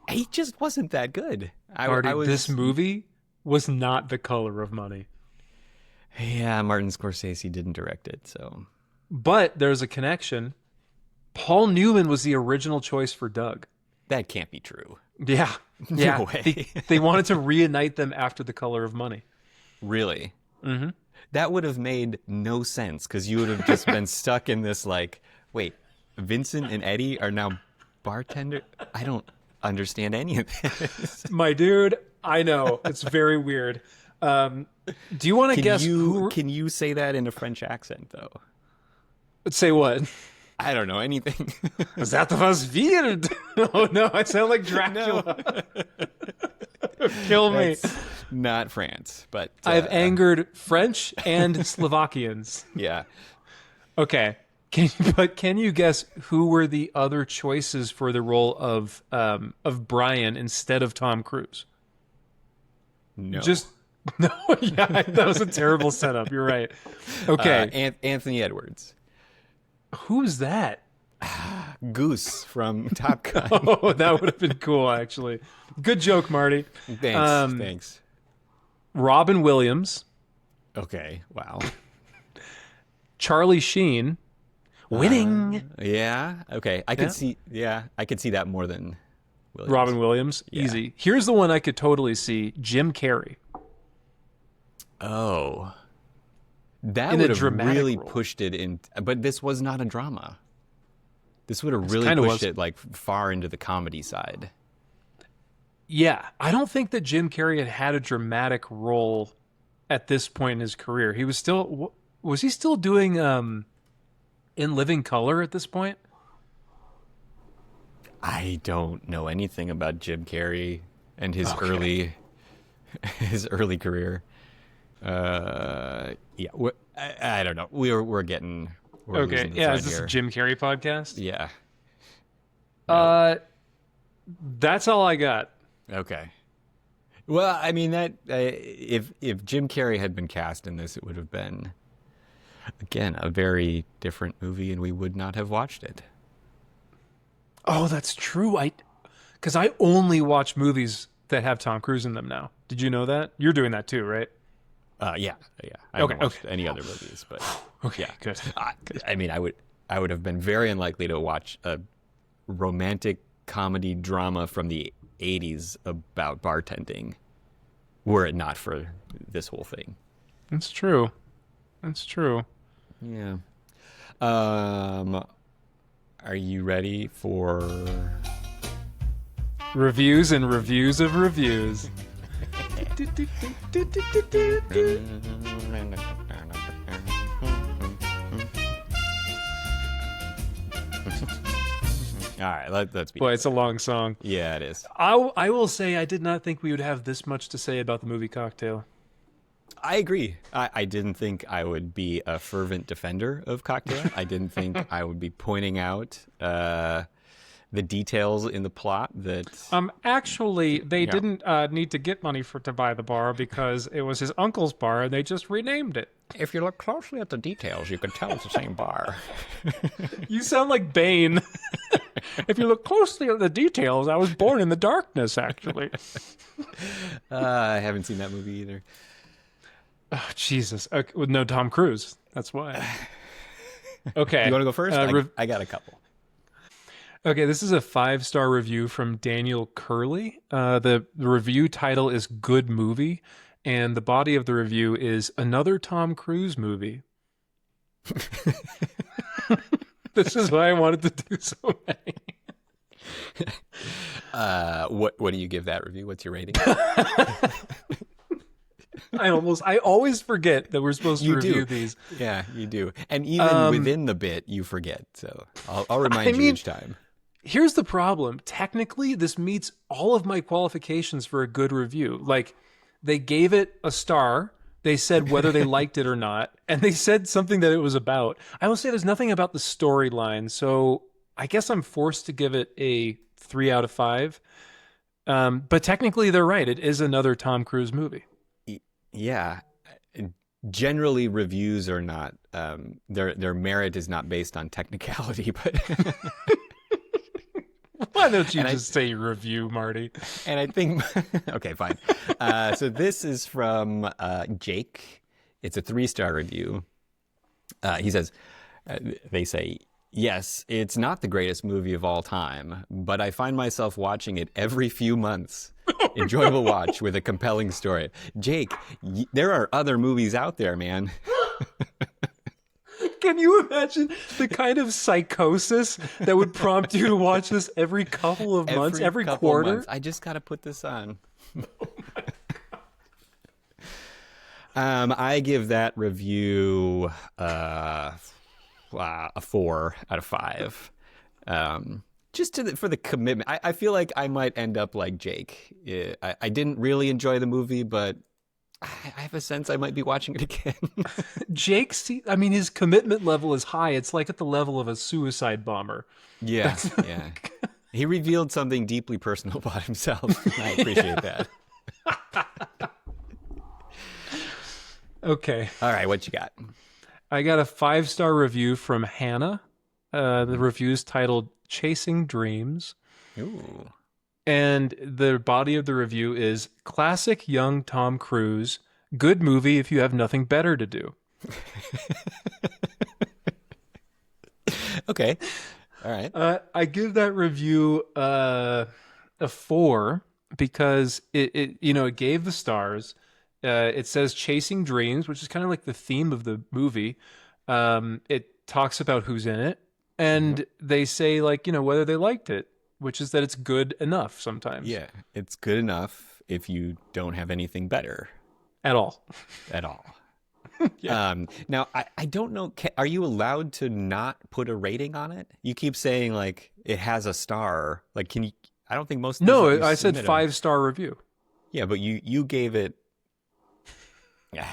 he just wasn't that good. This movie was not The Color of Money. Yeah, Martin Scorsese didn't direct it, so. But there's a connection. Paul Newman was the original choice for Doug. That can't be true. Yeah. Yeah. No way. They wanted to reunite them after The Color of Money. Really? Mm-hmm. That would have made no sense because you would have just been stuck in this like, wait, Vincent and Eddie are now bartender? I don't understand any of this. My dude, I know. It's very weird. Do you want to guess who... Can you say that in a French accent, though? Say what? I don't know anything. That was weird. Oh, no. I sound like Dracula. Kill me. That's not France, but I've angered French and Slovakians. yeah. Okay. Can you guess who were the other choices for the role of Brian instead of Tom Cruise? No. No. Yeah, that was a terrible setup. You're right. Okay. Anthony Edwards. Who's that? Goose from Top Gun. Oh, that would have been cool, actually. Good joke, Marty. Thanks. Robin Williams, Okay. Wow. Charlie Sheen, Winning. Yeah. Okay. I could see. Yeah, I could see that more than Williams. Robin Williams, Yeah. easy. Here's the one I could totally see: Jim Carrey. Oh, that In a would have dramatic really role. pushed it in. But this was not a drama. This would have really kinda pushed was. it like far into the comedy side. Yeah, I don't think that Jim Carrey had a dramatic role at this point in his career. He was still was he still doing In Living Color at this point? I don't know anything about Jim Carrey and his early career. Yeah, I don't know. We're losing the thread Is this here. a Jim Carrey podcast? Yeah. That's all I got. Okay. Well, I mean that if Jim Carrey had been cast in this, it would have been again a very different movie, and we would not have watched it. Oh, that's true. Because I only watch movies that have Tom Cruise in them now. Did you know that? You're doing that too, right? Yeah. I haven't Okay, watched any other movies, but Okay, yeah. good. I mean, I would have been very unlikely to watch a romantic comedy drama from the 80s about bartending were it not for this whole thing. That's true. That's true. Yeah. Are you ready for Reviews and reviews of reviews. All right, let's be. Boy, it's a long song. Yeah, it is. I will say I did not think we would have this much to say about the movie Cocktail. I agree. I didn't think I would be a fervent defender of Cocktail. I didn't think I would be pointing out the details in the plot that. Actually, they didn't need to get money to buy the bar because it was his uncle's bar and they just renamed it. If you look closely at the details, you can tell it's the same bar. You sound like Bane. If you look closely at the details, I was born in the darkness, actually. I haven't seen that movie either. Oh, Jesus. Okay, with no Tom Cruise. That's why. Okay. You want to go first? I got a couple. Okay, this is a 5-star review from Daniel Curley. The review title is Good Movie, and the body of the review is Another Tom Cruise Movie. This is why I wanted to do so many. What do you give that review? What's your rating? I always forget that we're supposed to review these. Yeah, you do. And even within the bit, you forget. So I'll remind you each time. Here's the problem. Technically, this meets all of my qualifications for a good review. Like, they gave it a star. They said whether they liked it or not. And they said something that it was about. I will say there's nothing about the storyline. So I guess I'm forced to give it a 3 out of 5. But technically, they're right. It is another Tom Cruise movie. Yeah. Generally, reviews are not, their merit is not based on technicality, but... Why don't you just say review, Marty? And I think, okay, fine. So this is from Jake. It's a 3-star review. He says, they say, yes, it's not the greatest movie of all time, but I find myself watching it every few months. Enjoyable watch with a compelling story. Jake, there are other movies out there, man. Can you imagine the kind of psychosis that would prompt you to watch this every couple of months, every couple quarter? months. I just got to put this on. I give that review a 4 out of 5. Just for the commitment. I feel like I might end up like Jake. I didn't really enjoy the movie, but I have a sense I might be watching it again. Jake, his commitment level is high. It's like at the level of a suicide bomber. Yeah. He revealed something deeply personal about himself. I appreciate that. Okay. All right, what you got? I got a 5-star review from Hannah. The review's titled Chasing Dreams. Ooh. And the body of the review is classic young Tom Cruise. Good movie if you have nothing better to do. Okay. All right. I give that review a 4 because it gave the stars. It says Chasing Dreams, which is kind of like the theme of the movie. It talks about who's in it, and they say whether they liked it, which is that it's good enough sometimes. Yeah, it's good enough if you don't have anything better At all. at all. Yeah. Now, I don't know. Are you allowed to not put a rating on it? You keep saying like it has a star. Like, can you? I don't think most. Of No, these let you I said submit 5-star review. Yeah, but you gave it. Yeah.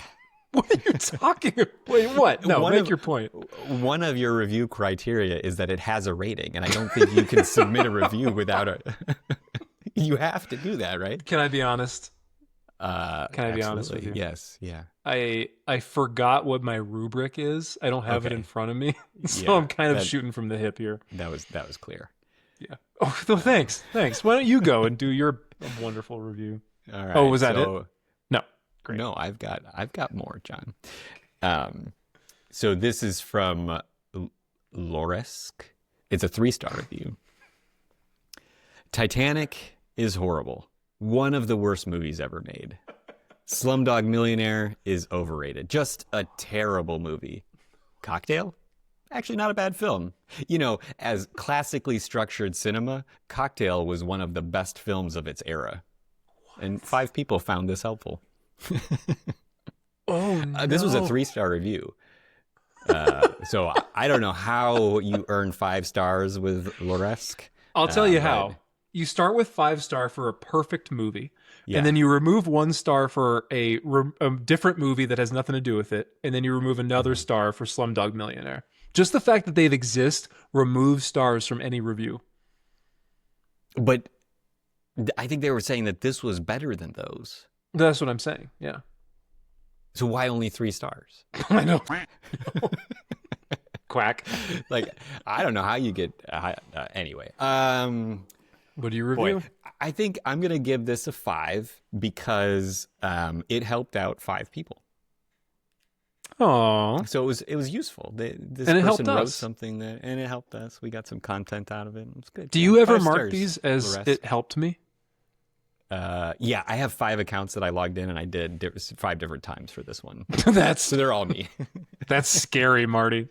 What are you talking about? Wait, what? No, make your point. One of your review criteria is that it has a rating, and I don't think you can submit a review without a. You have to do that, right? Can I be honest? Can I be honest with you? Yes. Yeah. I forgot what my rubric is. I don't have it in front of me, so Yeah, I'm kind of shooting from the hip here. That was clear. Yeah. Oh, well, thanks. Why don't you go and do your wonderful review? All right. Oh, was that it? No. Great. No, I've got more, John. So this is from Loresk. It's a 3-star review. Titanic is horrible. One of the worst movies ever made. Slumdog Millionaire is overrated. Just a terrible movie. Cocktail? Actually not a bad film. You know, as classically structured cinema, Cocktail was one of the best films of its era. And 5 people found this helpful. Oh, no. This was a 3-star review. So I don't know how you earn 5 stars with Loresk. I'll tell you how. You start with 5-star for a perfect movie, and then you remove 1 star for a different movie that has nothing to do with it, and then you remove another star for Slumdog Millionaire. Just the fact that they exist removes stars from any review. But I think they were saying that this was better than those. That's what I'm saying. Yeah. So why only 3 stars? I know. Quack. Like, I don't know how you get... anyway. What do you review? Boy, I think I'm going to give this a 5 because it helped out 5 people. Oh. So it was useful. This and it person helped wrote us. and it helped us. We got some content out of it. It was good. Do you ever 5 mark stars, these as Loresk. it helped me? Yeah, I have 5 accounts that I logged in, and I did 5 different times for this one. So they're all me. That's scary, Marty.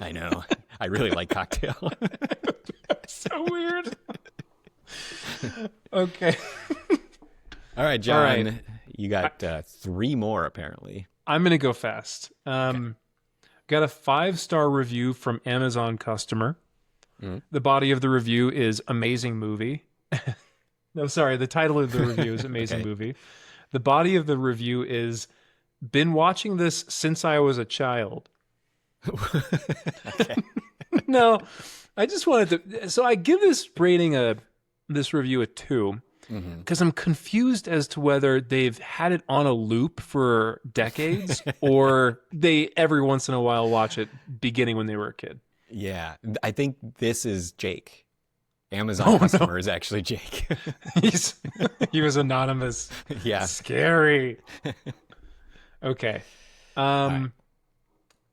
I know. I really like Cocktail. So weird. Okay. All right, John. All right. You got 3 more, apparently. I'm going to go fast. Got a 5-star review from Amazon customer. The body of the review is amazing movie. No, sorry. The title of the review is amazing movie. The body of the review is been watching this since I was a child. Okay. No, I just wanted to. So I give this this review a 2 because I'm confused as to whether they've had it on a loop for decades or they every once in a while watch it beginning when they were a kid. Yeah, I think this is Jake. Amazon customer is actually Jake. He was anonymous. Yeah. Scary. Okay. Right.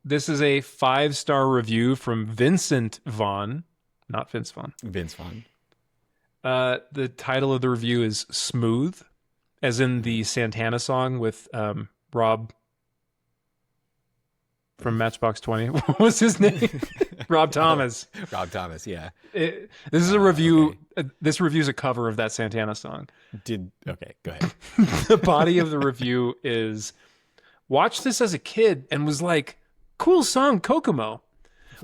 This is a 5-star review from Vincent Vaughn, not Vince Vaughn. Vince Vaughn. The title of the review is Smooth, as in the Santana song with Rob from Matchbox 20. What was his name? Rob Thomas. Rob Thomas, yeah. This is a review. This review is a cover of that Santana song. Okay, go ahead. The body of the review is, watched this as a kid and was like, cool song, Kokomo.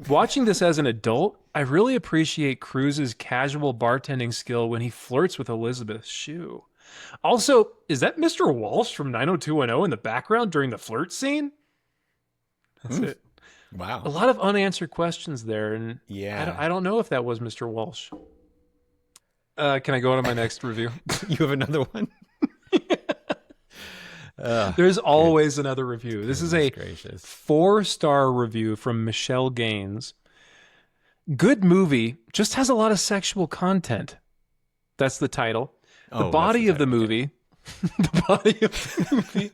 Watching this as an adult, I really appreciate Cruise's casual bartending skill when he flirts with Elizabeth Shue. Also, is that Mr. Walsh from 90210 in the background during the flirt scene? That's it. Wow. A lot of unanswered questions there, and Yeah. I don't know if that was Mr. Walsh. Can I go on to my next review? You have another one? There's always another review. This is a Gracious. 4-star review from Michelle Gaines. Good movie just has a lot of sexual content. That's the title. The body of the movie. The body of the movie.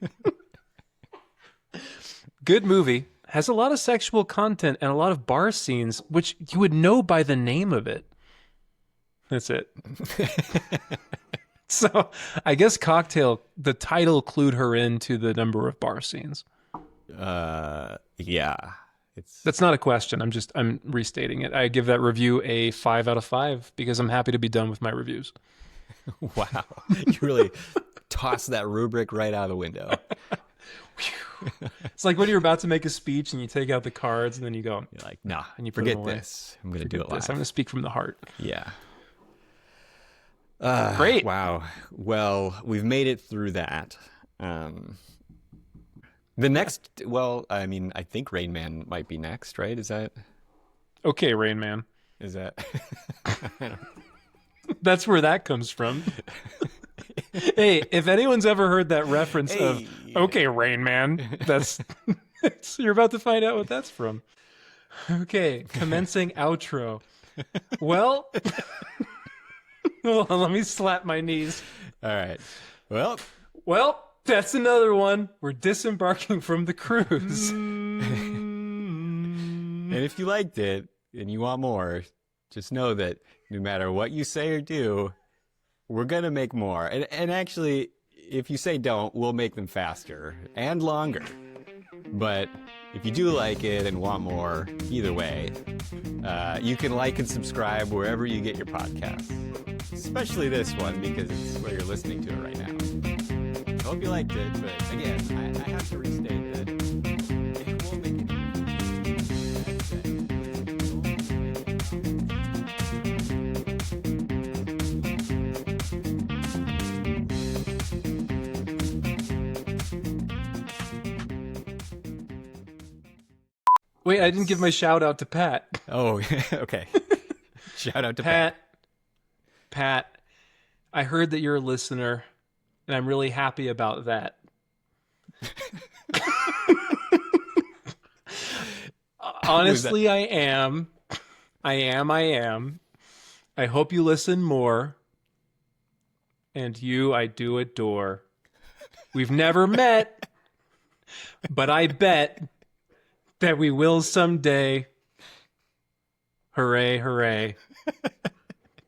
Good movie has a lot of sexual content and a lot of bar scenes, which you would know by the name of it. That's it. So I guess Cocktail, the title clued her into the number of bar scenes. Yeah. That's not a question. I'm restating it. I give that review a 5 out of 5 because I'm happy to be done with my reviews. Wow. You really toss that rubric right out of the window. It's like when you're about to make a speech and you take out the cards and then you go, You're like, nah, and you put them forget away. this. I'm going to do it live. I'm going to speak from the heart. Yeah. Great. Wow. Well, we've made it through that. The next, I think Rain Man might be next, right? Is that? Okay, Rain Man. Is that? That's where that comes from. Hey, if anyone's ever heard that reference of "Okay, Rain Man," that's you're about to find out what that's from. Okay, commencing outro. Well, hold on, let me slap my knees. All right. Well, that's another one. We're disembarking from the cruise. And if you liked it and you want more, just know that no matter what you say or do, we're going to make more. And actually, if you say don't, we'll make them faster and longer. But if you do like it and want more, either way, you can like and subscribe wherever you get your podcasts. Especially this one, because it's where you're listening to it right now. I hope you liked it, but again, I have to restate that it won't make any Wait, I didn't give my shout out to Pat. Oh, okay. Shout out to Pat. Pat, I heard that you're a listener, and I'm really happy about that. Honestly, I am. I am. I hope you listen more. And you, I do adore. We've never met, but I bet that we will someday. Hooray, hooray.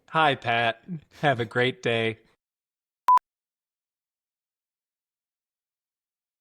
Hi, Pat. Have a great day.